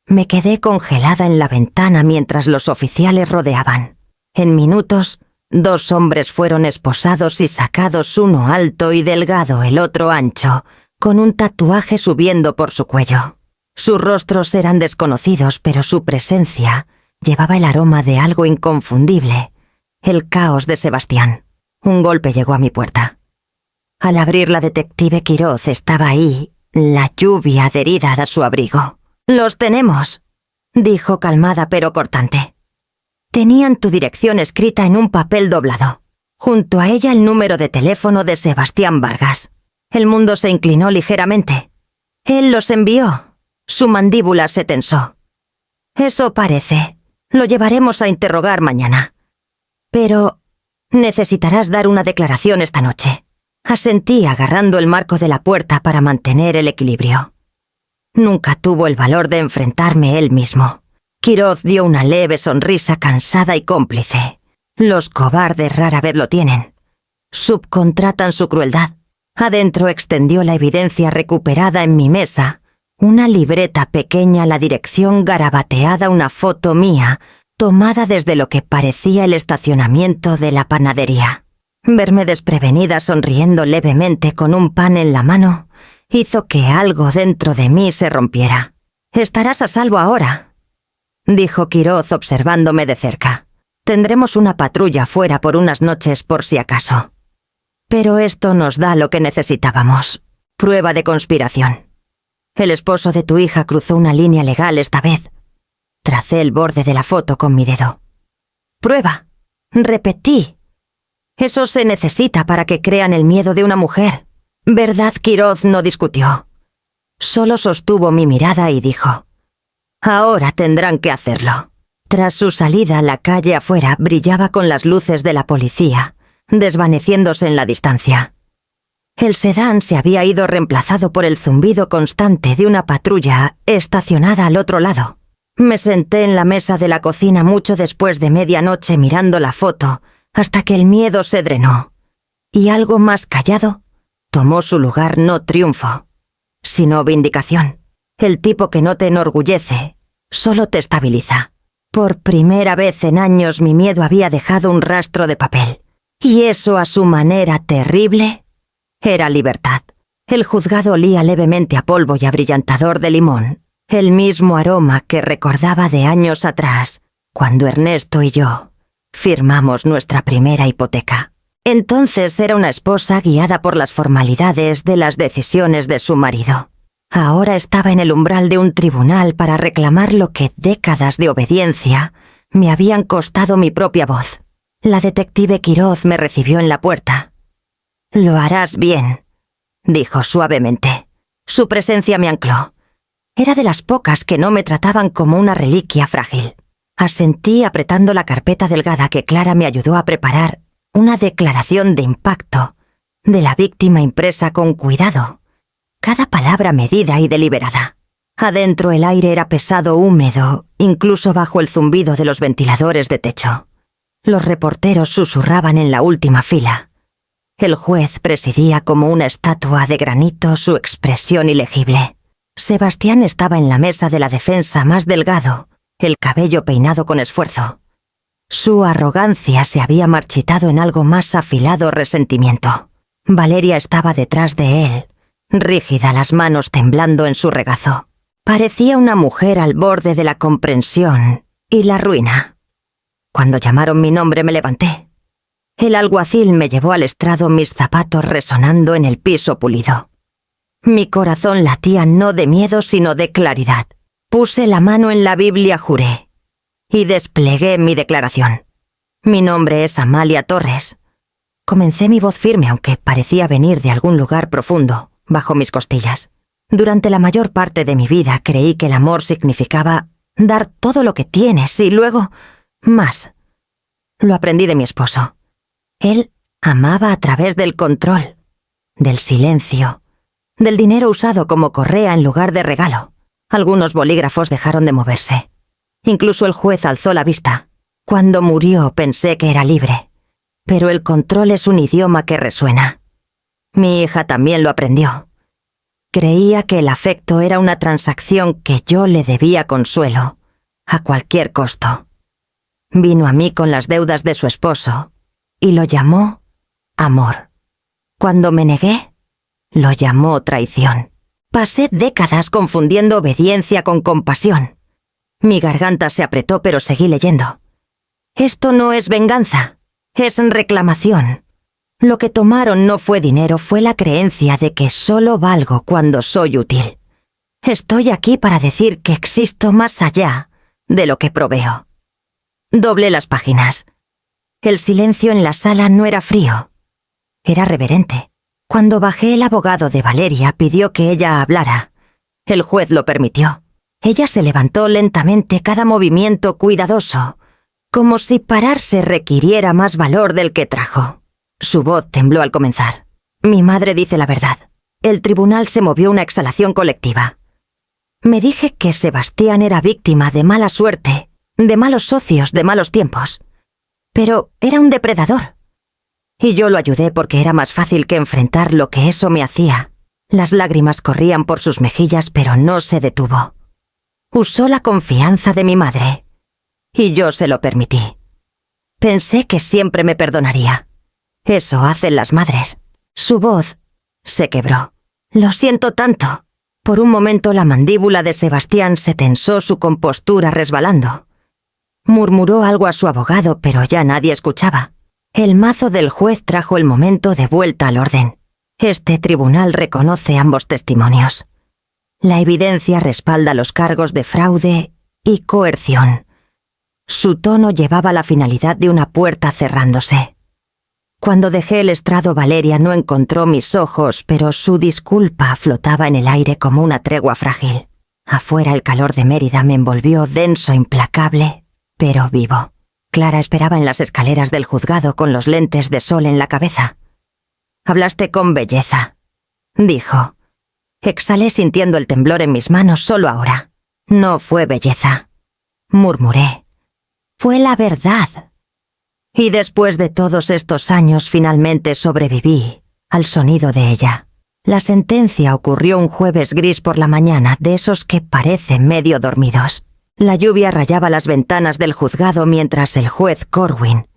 A: Me quedé congelada en la ventana mientras los oficiales rodeaban. En minutos, 2 hombres fueron esposados y sacados, uno alto y delgado, el otro ancho, con un tatuaje subiendo por su cuello. Sus rostros eran desconocidos, pero su presencia llevaba el aroma de algo inconfundible. El caos de Sebastián. Un golpe llegó a mi puerta. Al abrir, la detective Quiroz estaba ahí, la lluvia adherida a su abrigo. «Los tenemos», dijo calmada pero cortante. Tenían tu dirección escrita en un papel doblado. Junto a ella el número de teléfono de Sebastián Vargas. El mundo se inclinó ligeramente. Él los envió. Su mandíbula se tensó. «Eso parece. Lo llevaremos a interrogar mañana. Pero necesitarás dar una declaración esta noche». Asentí agarrando el marco de la puerta para mantener el equilibrio. Nunca tuvo el valor de enfrentarme él mismo. Quiroz dio una leve sonrisa cansada y cómplice. Los cobardes rara vez lo tienen. Subcontratan su crueldad. Adentro extendió la evidencia recuperada en mi mesa. Una libreta pequeña a la dirección garabateada, una foto mía, tomada desde lo que parecía el estacionamiento de la panadería. Verme desprevenida sonriendo levemente con un pan en la mano hizo que algo dentro de mí se rompiera. «Estarás a salvo ahora», dijo Quiroz observándome de cerca. «Tendremos una patrulla fuera por unas noches por si acaso. Pero esto nos da lo que necesitábamos. Prueba de conspiración. El esposo de tu hija cruzó una línea legal esta vez». Tracé el borde de la foto con mi dedo. «Prueba», repetí. «Eso se necesita para que crean el miedo de una mujer». ¿Verdad? Quiroz no discutió. Solo sostuvo mi mirada y dijo: «Ahora tendrán que hacerlo». Tras su salida, la calle afuera brillaba con las luces de la policía, desvaneciéndose en la distancia. El sedán se había ido reemplazado por el zumbido constante de una patrulla estacionada al otro lado. Me senté en la mesa de la cocina mucho después de medianoche mirando la foto, hasta que el miedo se drenó. Y algo más callado tomó su lugar, no triunfo, sino vindicación. El tipo que no te enorgullece, solo te estabiliza. Por primera vez en años mi miedo había dejado un rastro de papel. Y eso, a su manera terrible, era libertad. El juzgado olía levemente a polvo y abrillantador de limón, el mismo aroma que recordaba de años atrás, cuando Ernesto y yo firmamos nuestra primera hipoteca. Entonces era una esposa guiada por las formalidades de las decisiones de su marido. Ahora estaba en el umbral de un tribunal para reclamar lo que décadas de obediencia me habían costado mi propia voz. La detective Quiroz me recibió en la puerta. «Lo harás bien», dijo suavemente. Su presencia me ancló. Era de las pocas que no me trataban como una reliquia frágil. Asentí apretando la carpeta delgada que Clara me ayudó a preparar, una declaración de impacto, de la víctima impresa con cuidado, cada palabra medida y deliberada. Adentro el aire era pesado, húmedo, incluso bajo el zumbido de los ventiladores de techo. Los reporteros susurraban en la última fila. El juez presidía como una estatua de granito, su expresión ilegible. Sebastián estaba en la mesa de la defensa, más delgado, el cabello peinado con esfuerzo. Su arrogancia se había marchitado en algo más afilado resentimiento. Valeria estaba detrás de él, rígida, las manos temblando en su regazo. Parecía una mujer al borde de la comprensión y la ruina. Cuando llamaron mi nombre me levanté. El alguacil me llevó al estrado, mis zapatos resonando en el piso pulido. Mi corazón latía no de miedo sino de claridad. Puse la mano en la Biblia, juré, y desplegué mi declaración. «Mi nombre es Amalia Torres». Comencé mi voz firme, aunque parecía venir de algún lugar profundo, bajo mis costillas. Durante la mayor parte de mi vida creí que el amor significaba dar todo lo que tienes y luego más. Lo aprendí de mi esposo. Él amaba a través del control, del silencio, del dinero usado como correa en lugar de regalo. Algunos bolígrafos dejaron de moverse. Incluso el juez alzó la vista. Cuando murió pensé que era libre. Pero el control es un idioma que resuena. Mi hija también lo aprendió. Creía que el afecto era una transacción que yo le debía consuelo, a cualquier costo. Vino a mí con las deudas de su esposo y lo llamó amor. Cuando me negué, lo llamó traición. Pasé décadas confundiendo obediencia con compasión. Mi garganta se apretó, pero seguí leyendo. Esto no es venganza, es reclamación. Lo que tomaron no fue dinero, fue la creencia de que solo valgo cuando soy útil. Estoy aquí para decir que existo más allá de lo que proveo. Doblé las páginas. El silencio en la sala no era frío, era reverente. Cuando bajé, el abogado de Valeria pidió que ella hablara. El juez lo permitió. Ella se levantó lentamente, cada movimiento cuidadoso, como si pararse requiriera más valor del que trajo. Su voz tembló al comenzar. Mi madre dice la verdad. El tribunal se movió una exhalación colectiva. Me dije que Sebastián era víctima de mala suerte, de malos socios, de malos tiempos. Pero era un depredador. Y yo lo ayudé porque era más fácil que enfrentar lo que eso me hacía. Las lágrimas corrían por sus mejillas, pero no se detuvo. Usó la confianza de mi madre. Y yo se lo permití. Pensé que siempre me perdonaría. Eso hacen las madres. Su voz se quebró. Lo siento tanto. Por un momento la mandíbula de Sebastián se tensó, su compostura resbalando. Murmuró algo a su abogado, pero ya nadie escuchaba. El mazo del juez trajo el momento de vuelta al orden. Este tribunal reconoce ambos testimonios. La evidencia respalda los cargos de fraude y coerción. Su tono llevaba la finalidad de una puerta cerrándose. Cuando dejé el estrado, Valeria no encontró mis ojos, pero su disculpa flotaba en el aire como una tregua frágil. Afuera el calor de Mérida me envolvió denso, implacable, pero vivo. Clara esperaba en las escaleras del juzgado con los lentes de sol en la cabeza. «Hablaste con belleza», dijo. Exhalé sintiendo el temblor en mis manos solo ahora. «No fue belleza», murmuré. «Fue la verdad». Y después de todos estos años finalmente sobreviví al sonido de ella. La sentencia ocurrió un jueves gris por la mañana, de esos que parecen medio dormidos. La lluvia rayaba las ventanas del juzgado mientras el juez Corwin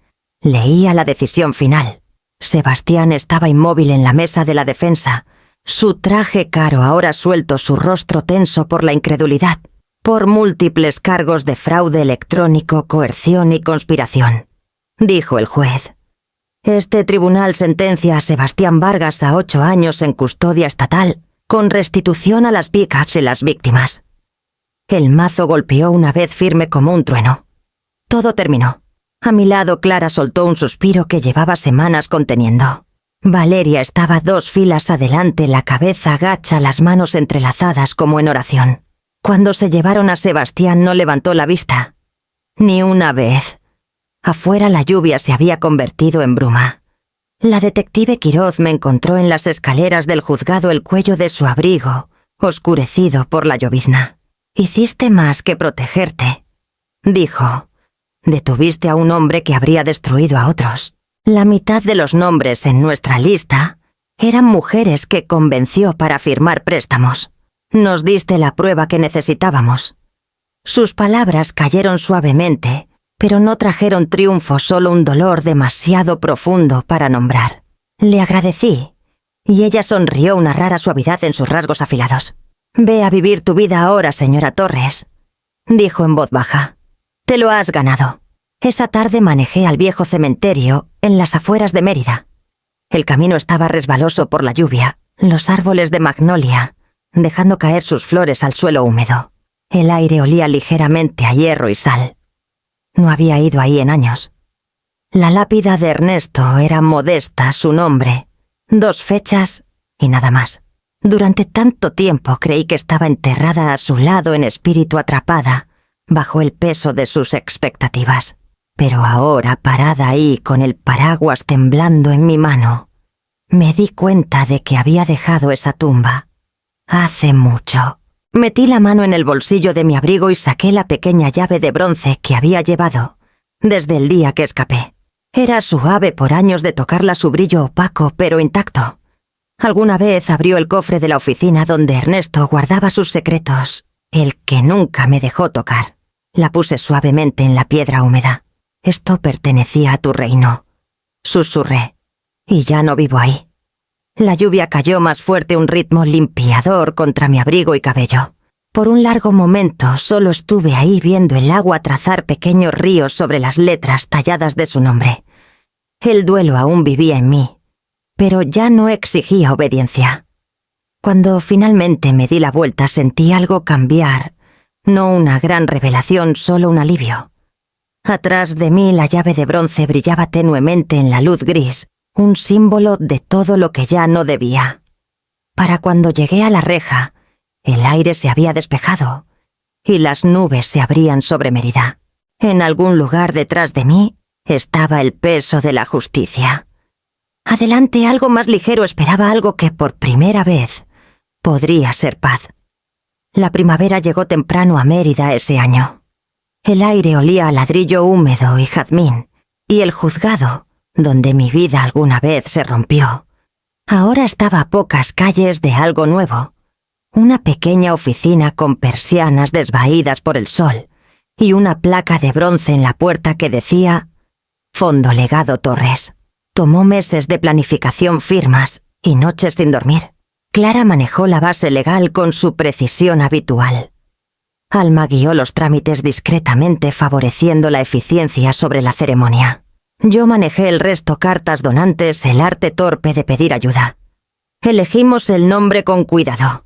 A: leía la decisión final. Sebastián estaba inmóvil en la mesa de la defensa, su traje caro ahora suelto, su rostro tenso por la incredulidad, por múltiples cargos de fraude electrónico, coerción y conspiración. Dijo el juez. Este tribunal sentencia a Sebastián Vargas a 8 años en custodia estatal, con restitución a las vicas y las víctimas. El mazo golpeó una vez firme como un trueno. Todo terminó. A mi lado, Clara soltó un suspiro que llevaba semanas conteniendo. Valeria estaba 2 filas adelante, la cabeza agacha, las manos entrelazadas como en oración. Cuando se llevaron a Sebastián no levantó la vista. Ni una vez. Afuera la lluvia se había convertido en bruma. La detective Quiroz me encontró en las escaleras del juzgado, el cuello de su abrigo oscurecido por la llovizna. «Hiciste más que protegerte», dijo. «Detuviste a un hombre que habría destruido a otros. La mitad de los nombres en nuestra lista eran mujeres que convenció para firmar préstamos. Nos diste la prueba que necesitábamos». Sus palabras cayeron suavemente, pero no trajeron triunfo, solo un dolor demasiado profundo para nombrar. Le agradecí, y ella sonrió, una rara suavidad en sus rasgos afilados. «Ve a vivir tu vida ahora, señora Torres», dijo en voz baja. «Te lo has ganado». Esa tarde manejé al viejo cementerio en las afueras de Mérida. El camino estaba resbaloso por la lluvia, los árboles de magnolia, dejando caer sus flores al suelo húmedo. El aire olía ligeramente a hierro y sal. No había ido ahí en años. La lápida de Ernesto era modesta, su nombre, 2 fechas y nada más. Durante tanto tiempo creí que estaba enterrada a su lado en espíritu, atrapada bajo el peso de sus expectativas. Pero ahora, parada ahí con el paraguas temblando en mi mano, me di cuenta de que había dejado esa tumba hace mucho. Metí la mano en el bolsillo de mi abrigo y saqué la pequeña llave de bronce que había llevado desde el día que escapé. Era suave por años de tocarla, su brillo opaco pero intacto. Alguna vez abrió el cofre de la oficina donde Ernesto guardaba sus secretos, el que nunca me dejó tocar. La puse suavemente en la piedra húmeda. «Esto pertenecía a tu reino», susurré, «y ya no vivo ahí». La lluvia cayó más fuerte, un ritmo limpiador contra mi abrigo y cabello. Por un largo momento solo estuve ahí viendo el agua trazar pequeños ríos sobre las letras talladas de su nombre. El duelo aún vivía en mí, pero ya no exigía obediencia. Cuando finalmente me di la vuelta sentí algo cambiar, no una gran revelación, solo un alivio. Atrás de mí la llave de bronce brillaba tenuemente en la luz gris, un símbolo de todo lo que ya no debía. Para cuando llegué a la reja, el aire se había despejado y las nubes se abrían sobre Mérida. En algún lugar detrás de mí estaba el peso de la justicia. Adelante algo más ligero esperaba algo que por primera vez podría ser paz. La primavera llegó temprano a Mérida ese año. El aire olía a ladrillo húmedo y jazmín, y el juzgado, donde mi vida alguna vez se rompió, ahora estaba a pocas calles de algo nuevo. Una pequeña oficina con persianas desvaídas por el sol y una placa de bronce en la puerta que decía Fondo Legado Torres. Tomó meses de planificación, firmas y noches sin dormir. Clara manejó la base legal con su precisión habitual. Alma guió los trámites discretamente, favoreciendo la eficiencia sobre la ceremonia. Yo manejé el resto, cartas donantes, el arte torpe de pedir ayuda. Elegimos el nombre con cuidado.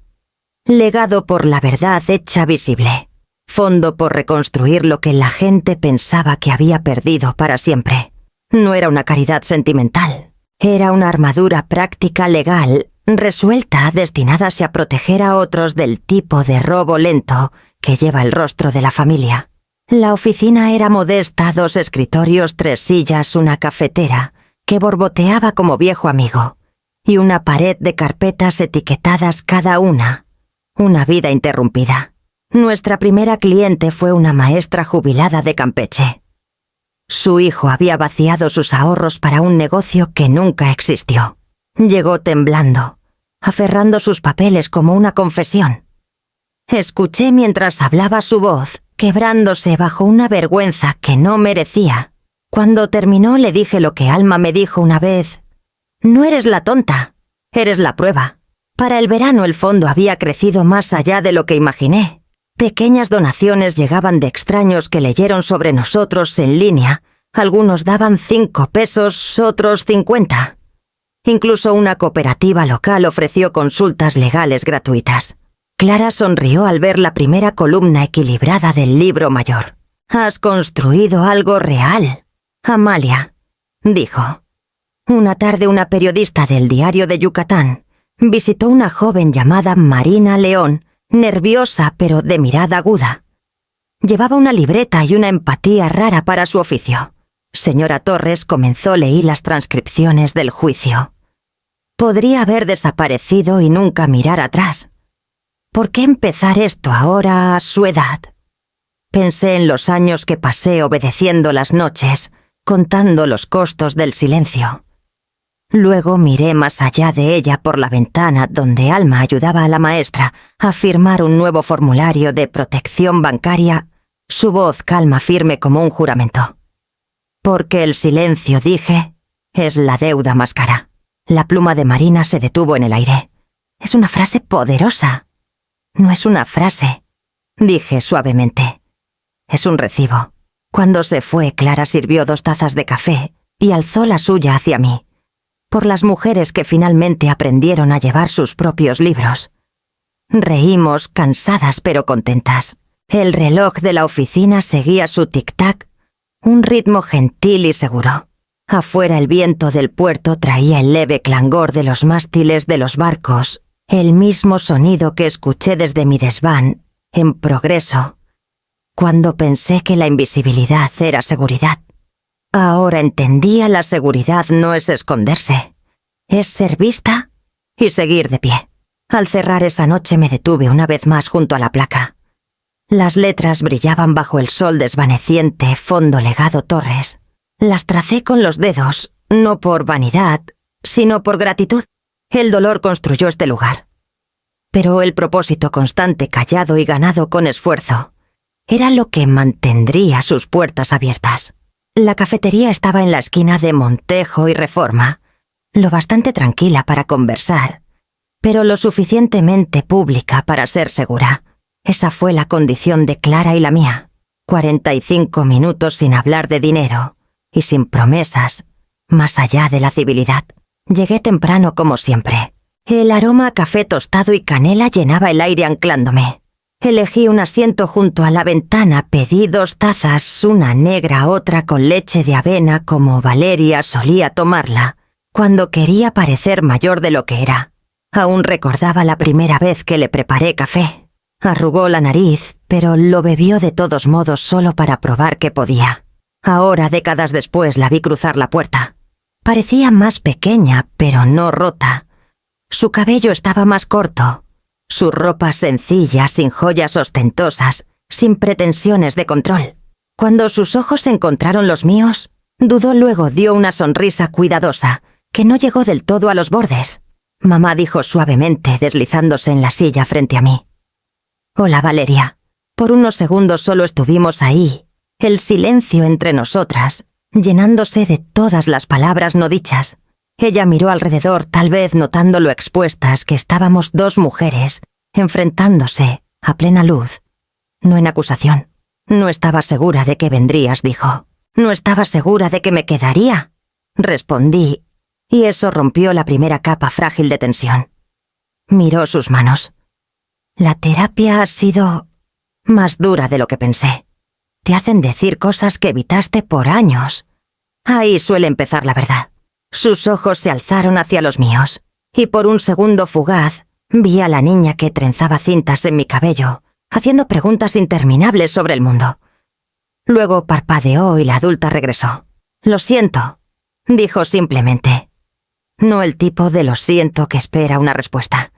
A: Legado por la verdad hecha visible. Fondo por reconstruir lo que la gente pensaba que había perdido para siempre. No era una caridad sentimental. Era una armadura práctica legal, resuelta, destinada a proteger a otros del tipo de robo lento que lleva el rostro de la familia. La oficina era modesta, 2 escritorios, 3 sillas, una cafetera, que borboteaba como viejo amigo, y una pared de carpetas etiquetadas cada una. Una vida interrumpida. Nuestra primera cliente fue una maestra jubilada de Campeche. Su hijo había vaciado sus ahorros para un negocio que nunca existió. Llegó temblando, aferrando sus papeles como una confesión. Escuché mientras hablaba su voz, quebrándose bajo una vergüenza que no merecía. Cuando terminó le dije lo que Alma me dijo una vez. No eres la tonta, eres la prueba. Para el verano el fondo había crecido más allá de lo que imaginé. Pequeñas donaciones llegaban de extraños que leyeron sobre nosotros en línea. Algunos daban 5 pesos, otros 50. Incluso una cooperativa local ofreció consultas legales gratuitas. Clara sonrió al ver la primera columna equilibrada del libro mayor. «Has construido algo real, Amalia», dijo. Una tarde una periodista del Diario de Yucatán visitó una joven llamada Marina León, nerviosa pero de mirada aguda. Llevaba una libreta y una empatía rara para su oficio. Señora Torres, comenzó, leí las transcripciones del juicio. Podría haber desaparecido y nunca mirar atrás. ¿Por qué empezar esto ahora a su edad? Pensé en los años que pasé obedeciendo las noches, contando los costos del silencio. Luego miré más allá de ella por la ventana donde Alma ayudaba a la maestra a firmar un nuevo formulario de protección bancaria, su voz calma, firme como un juramento. Porque el silencio, dije, es la deuda más cara. La pluma de Marina se detuvo en el aire. Es una frase poderosa. No es una frase, dije suavemente. Es un recibo. Cuando se fue, Clara sirvió 2 tazas de café y alzó la suya hacia mí. Por las mujeres que finalmente aprendieron a llevar sus propios libros. Reímos, cansadas pero contentas. El reloj de la oficina seguía su tic-tac, un ritmo gentil y seguro. Afuera el viento del puerto traía el leve clangor de los mástiles de los barcos, el mismo sonido que escuché desde mi desván, en progreso, cuando pensé que la invisibilidad era seguridad. Ahora entendía, la seguridad no es esconderse, es ser vista y seguir de pie. Al cerrar esa noche me detuve una vez más junto a la placa. Las letras brillaban bajo el sol desvaneciente, Fondo Legado Torres. Las tracé con los dedos, no por vanidad, sino por gratitud. El dolor construyó este lugar. Pero el propósito constante, callado y ganado con esfuerzo, era lo que mantendría sus puertas abiertas. La cafetería estaba en la esquina de Montejo y Reforma, lo bastante tranquila para conversar, pero lo suficientemente pública para ser segura. Esa fue la condición de Clara y la mía. 45 minutos sin hablar de dinero y sin promesas, más allá de la civilidad. Llegué temprano como siempre. El aroma a café tostado y canela llenaba el aire anclándome. Elegí un asiento junto a la ventana, pedí 2 tazas, una negra, otra con leche de avena como Valeria solía tomarla, cuando quería parecer mayor de lo que era. Aún recordaba la primera vez que le preparé café. Arrugó la nariz, pero lo bebió de todos modos solo para probar que podía. Ahora, décadas después, la vi cruzar la puerta. Parecía más pequeña, pero no rota. Su cabello estaba más corto. Su ropa sencilla, sin joyas ostentosas, sin pretensiones de control. Cuando sus ojos encontraron los míos, dudó, luego dio una sonrisa cuidadosa, que no llegó del todo a los bordes. Mamá dijo suavemente, deslizándose en la silla frente a mí: «Hola, Valeria». Por unos segundos solo estuvimos ahí, el silencio entre nosotras, llenándose de todas las palabras no dichas. Ella miró alrededor, tal vez notando lo expuestas que estábamos dos mujeres, enfrentándose a plena luz. No en acusación. «No estaba segura de que vendrías», dijo. «No estaba segura de que me quedaría», respondí, y eso rompió la primera capa frágil de tensión. Miró sus manos. «La terapia ha sido más dura de lo que pensé. Te hacen decir cosas que evitaste por años». Ahí suele empezar la verdad. Sus ojos se alzaron hacia los míos, y por un segundo fugaz vi a la niña que trenzaba cintas en mi cabello, haciendo preguntas interminables sobre el mundo. Luego parpadeó y la adulta regresó. «Lo siento», dijo simplemente. No el tipo de «lo siento» que espera una respuesta.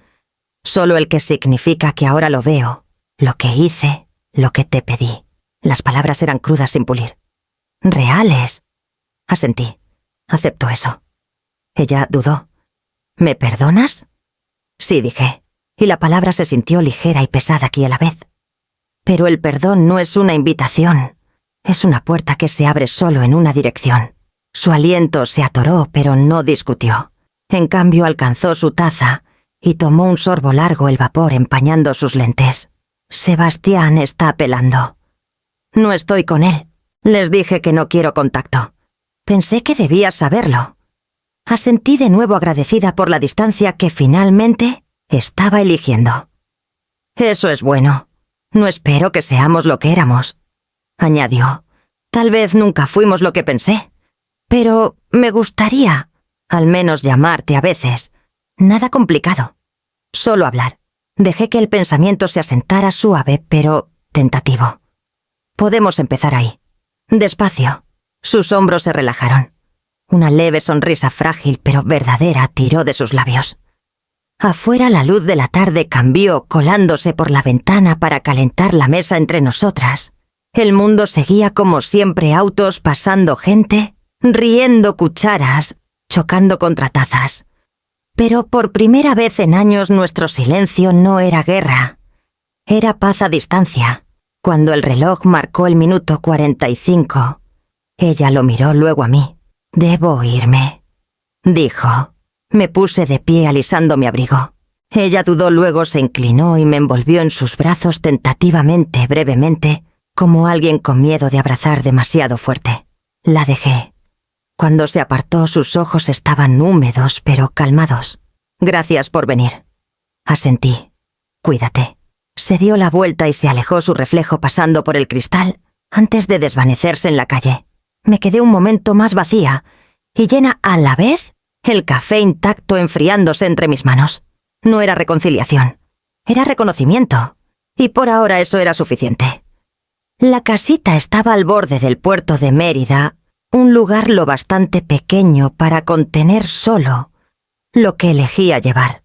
A: Solo el que significa que ahora lo veo, lo que hice, lo que te pedí. Las palabras eran crudas sin pulir. «Reales». Asentí. Aceptó eso. Ella dudó. «¿Me perdonas?» «Sí», dije, y la palabra se sintió ligera y pesada aquí a la vez. Pero el perdón no es una invitación. Es una puerta que se abre solo en una dirección. Su aliento se atoró, pero no discutió. En cambio, alcanzó su taza y tomó un sorbo largo, el vapor empañando sus lentes. «Sebastián está apelando». «No estoy con él. Les dije que no quiero contacto». «Pensé que debías saberlo». Asentí de nuevo, agradecida por la distancia que finalmente estaba eligiendo. «Eso es bueno. No espero que seamos lo que éramos», añadió. «Tal vez nunca fuimos lo que pensé. Pero me gustaría, al menos, llamarte a veces. Nada complicado. Solo hablar». Dejé que el pensamiento se asentara, suave pero tentativo. «Podemos empezar ahí. Despacio». Sus hombros se relajaron. Una leve sonrisa frágil pero verdadera tiró de sus labios. Afuera la luz de la tarde cambió, colándose por la ventana para calentar la mesa entre nosotras. El mundo seguía como siempre, autos pasando, gente riendo, cucharas chocando contra tazas. Pero por primera vez en años nuestro silencio no era guerra. Era paz a distancia. Cuando el reloj marcó el minuto 45, ella lo miró, luego a mí. «Debo irme», dijo. Me puse de pie alisando mi abrigo. Ella dudó, luego se inclinó y me envolvió en sus brazos tentativamente, brevemente, como alguien con miedo de abrazar demasiado fuerte. La dejé. Cuando se apartó, sus ojos estaban húmedos pero calmados. «Gracias por venir». Asentí. «Cuídate». Se dio la vuelta y se alejó, su reflejo pasando por el cristal antes de desvanecerse en la calle. Me quedé un momento más vacía y llena a la vez, el café intacto enfriándose entre mis manos. No era reconciliación, era reconocimiento, y por ahora eso era suficiente. La casita estaba al borde del puerto de Mérida, un lugar lo bastante pequeño para contener solo lo que elegía llevar.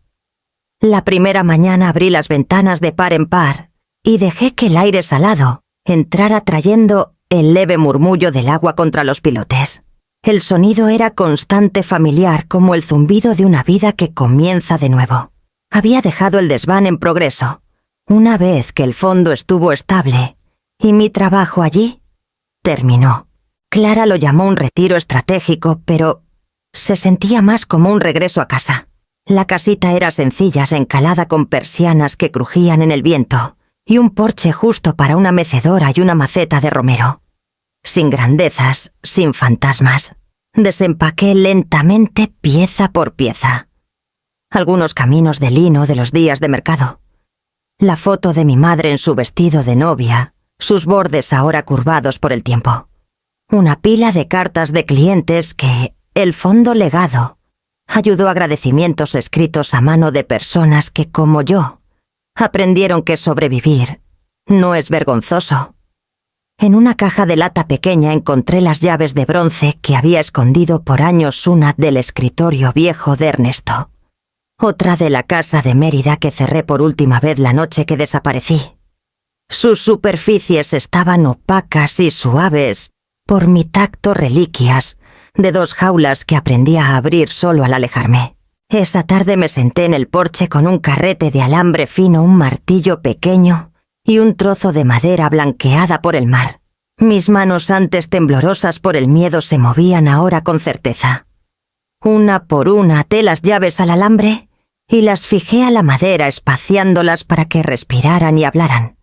A: La primera mañana abrí las ventanas de par en par y dejé que el aire salado entrara trayendo el leve murmullo del agua contra los pilotes. El sonido era constante, familiar, como el zumbido de una vida que comienza de nuevo. Había dejado el desván en progreso, una vez que el fondo estuvo estable, y mi trabajo allí terminó. Clara lo llamó un retiro estratégico, pero se sentía más como un regreso a casa. La casita era sencilla, encalada con persianas que crujían en el viento, y un porche justo para una mecedora y una maceta de romero. Sin grandezas, sin fantasmas. Desempaqué lentamente, pieza por pieza. Algunos caminos de lino de los días de mercado. La foto de mi madre en su vestido de novia, sus bordes ahora curvados por el tiempo. Una pila de cartas de clientes que, el fondo legado, ayudó, agradecimientos escritos a mano de personas que, como yo, aprendieron que sobrevivir no es vergonzoso. En una caja de lata pequeña encontré las llaves de bronce que había escondido por años, una del escritorio viejo de Ernesto, otra de la casa de Mérida que cerré por última vez la noche que desaparecí. Sus superficies estaban opacas y suaves, por mi tacto reliquias de 2 jaulas que aprendí a abrir solo al alejarme. Esa tarde me senté en el porche con un carrete de alambre fino, un martillo pequeño y un trozo de madera blanqueada por el mar. Mis manos, antes temblorosas por el miedo, se movían ahora con certeza. Una por una até las llaves al alambre y las fijé a la madera, espaciándolas para que respiraran y hablaran.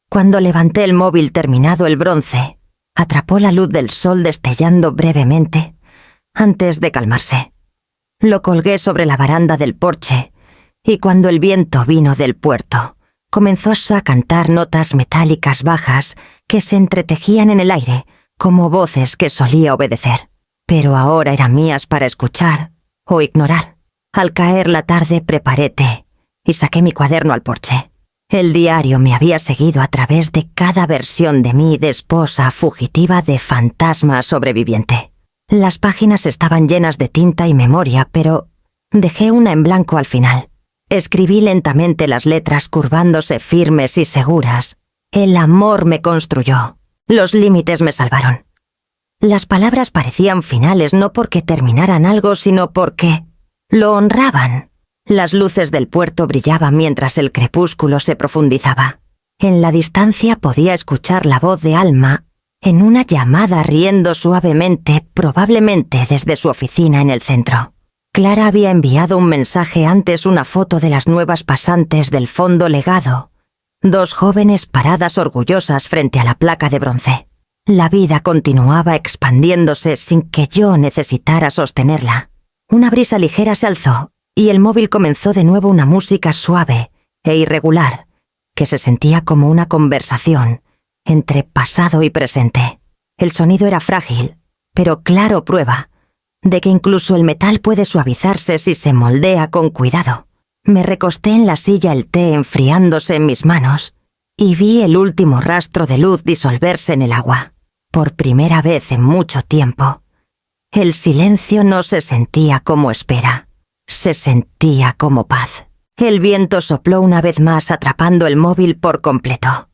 A: Cuando levanté el móvil terminado el bronce, atrapó la luz del sol destellando brevemente antes de calmarse. Lo colgué sobre la baranda del porche y cuando el viento vino del puerto, comenzó a cantar notas metálicas bajas que se entretejían en el aire como voces que solía obedecer, pero ahora eran mías para escuchar o ignorar. Al caer la tarde preparé té y saqué mi cuaderno al porche. El diario me había seguido a través de cada versión de mí de esposa fugitiva, de fantasma sobreviviente. Las páginas estaban llenas de tinta y memoria, pero dejé una en blanco al final. Escribí lentamente las letras curvándose firmes y seguras. El amor me construyó. Los límites me salvaron. Las palabras parecían finales no porque terminaran algo, sino porque lo honraban. Las luces del puerto brillaban mientras el crepúsculo se profundizaba. En la distancia podía escuchar la voz de Alma en una llamada, riendo suavemente, probablemente desde su oficina en el centro. Clara había enviado un mensaje antes, una foto de las nuevas pasantes del fondo legado, 2 jóvenes paradas orgullosas frente a la placa de bronce. La vida continuaba expandiéndose sin que yo necesitara sostenerla. Una brisa ligera se alzó y el móvil comenzó de nuevo una música suave e irregular que se sentía como una conversación entre pasado y presente. El sonido era frágil, pero claro prueba de que incluso el metal puede suavizarse si se moldea con cuidado. Me recosté en la silla, el té enfriándose en mis manos, y vi el último rastro de luz disolverse en el agua. Por primera vez en mucho tiempo, el silencio no se sentía como espera, se sentía como paz. El viento sopló una vez más, atrapando el móvil por completo.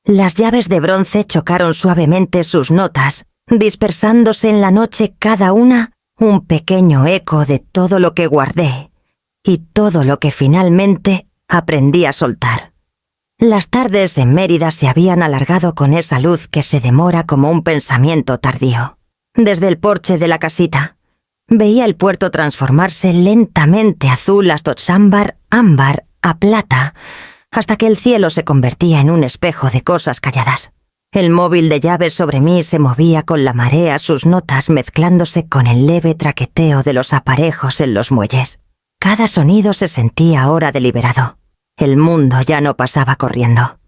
A: Las llaves de bronce chocaron suavemente sus notas, dispersándose en la noche cada una un pequeño eco de todo lo que guardé y todo lo que finalmente aprendí a soltar. Las tardes en Mérida se habían alargado con esa luz que se demora como un pensamiento tardío. Desde el porche de la casita, veía el puerto transformarse lentamente, azul a ámbar, ámbar a plata, hasta que el cielo se convertía en un espejo de cosas calladas. El móvil de llaves sobre mí se movía con la marea, sus notas mezclándose con el leve traqueteo de los aparejos en los muelles. Cada sonido se sentía ahora deliberado. El mundo ya no pasaba corriendo.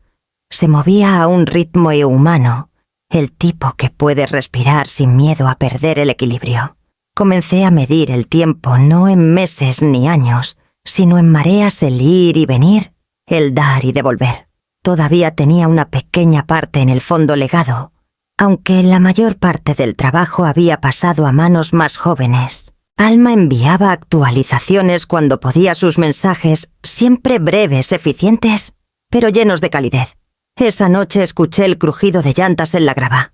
A: Se movía a un ritmo humano, el tipo que puede respirar sin miedo a perder el equilibrio. Comencé a medir el tiempo no en meses ni años, sino en mareas, el ir y venir, el dar y devolver. Todavía tenía una pequeña parte en el fondo legado, aunque la mayor parte del trabajo había pasado a manos más jóvenes. Alma enviaba actualizaciones cuando podía, sus mensajes, siempre breves, eficientes, pero llenos de calidez. Esa noche escuché el crujido de llantas en la grava.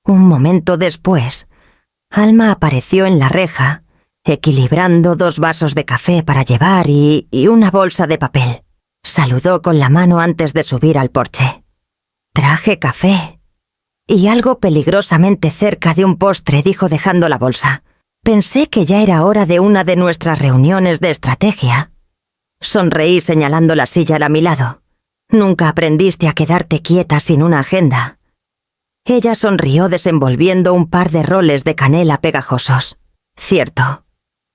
A: Un momento después, Alma apareció en la reja, equilibrando 2 vasos de café para llevar y una bolsa de papel. Saludó con la mano antes de subir al porche. «Traje café». «Y algo peligrosamente cerca de un postre», dijo dejando la bolsa. «Pensé que ya era hora de una de nuestras reuniones de estrategia». Sonreí señalando la silla a mi lado. «Nunca aprendiste a quedarte quieta sin una agenda». Ella sonrió desenvolviendo un par de roles de canela pegajosos. «Cierto.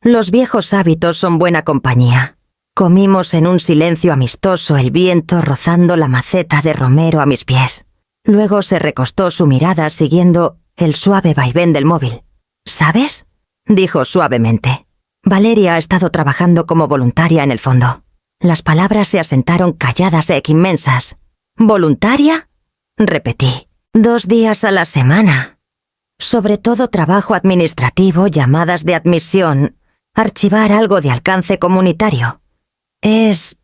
A: Los viejos hábitos son buena compañía». Comimos en un silencio amistoso, el viento rozando la maceta de romero a mis pies. Luego se recostó, su mirada siguiendo el suave vaivén del móvil. «¿Sabes?», dijo suavemente. «Valeria ha estado trabajando como voluntaria en el fondo». Las palabras se asentaron calladas e inmensas. «¿Voluntaria?», repetí. 2 días a la semana. Sobre todo trabajo administrativo, llamadas de admisión, archivar algo de alcance comunitario. Es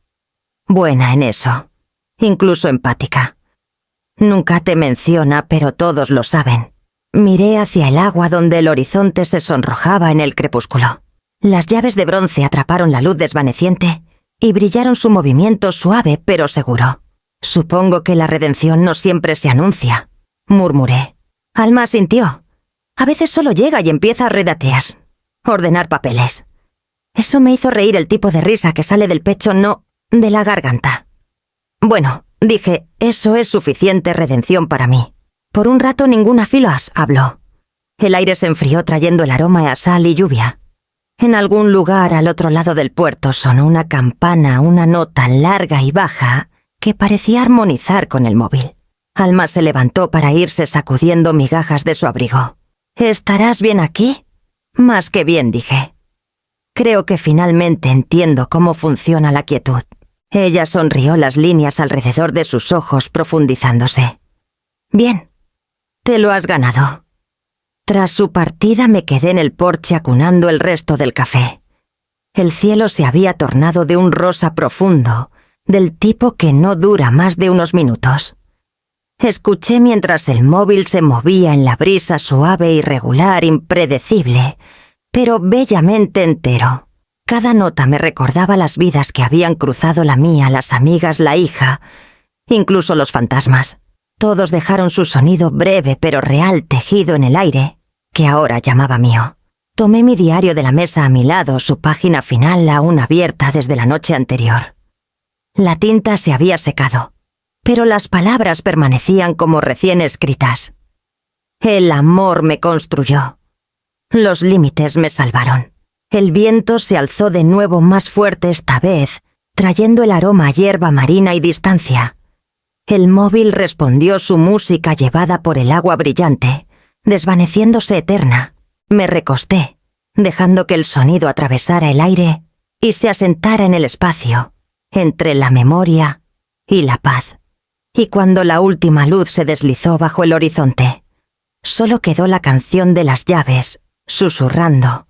A: buena en eso, incluso empática. Nunca te menciona, pero todos lo saben. Miré hacia el agua donde el horizonte se sonrojaba en el crepúsculo. Las llaves de bronce atraparon la luz desvaneciente y brillaron su movimiento suave pero seguro. Supongo que la redención no siempre se anuncia, murmuré. Alma asintió. A veces solo llega y empieza a redatear, ordenar papeles. Eso me hizo reír, el tipo de risa que sale del pecho, no de la garganta. Bueno, dije, eso es suficiente redención para mí. Por un rato ninguna Filoas habló. El aire se enfrió trayendo el aroma a sal y lluvia. En algún lugar al otro lado del puerto sonó una campana, una nota larga y baja que parecía armonizar con el móvil. Alma se levantó para irse sacudiendo migajas de su abrigo. ¿Estarás bien aquí? Más que bien, dije. Creo que finalmente entiendo cómo funciona la quietud. Ella sonrió, las líneas alrededor de sus ojos profundizándose. Bien, te lo has ganado. Tras su partida me quedé en el porche acunando el resto del café. El cielo se había tornado de un rosa profundo, del tipo que no dura más de unos minutos. Escuché mientras el móvil se movía en la brisa suave, irregular, impredecible, pero bellamente entero. Cada nota me recordaba las vidas que habían cruzado la mía, las amigas, la hija, incluso los fantasmas. Todos dejaron su sonido breve pero real tejido en el aire, que ahora llamaba mío. Tomé mi diario de la mesa a mi lado, su página final aún abierta desde la noche anterior. La tinta se había secado, pero las palabras permanecían como recién escritas. El amor me construyó. Los límites me salvaron. El viento se alzó de nuevo más fuerte esta vez, trayendo el aroma a hierba marina y distancia. El móvil respondió su música llevada por el agua brillante, desvaneciéndose eterna. Me recosté, dejando que el sonido atravesara el aire y se asentara en el espacio, entre la memoria y la paz. Y cuando la última luz se deslizó bajo el horizonte, solo quedó la canción de las llaves, susurrando,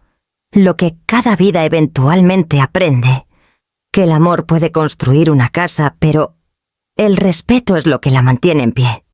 A: lo que cada vida eventualmente aprende, que el amor puede construir una casa, pero el respeto es lo que la mantiene en pie.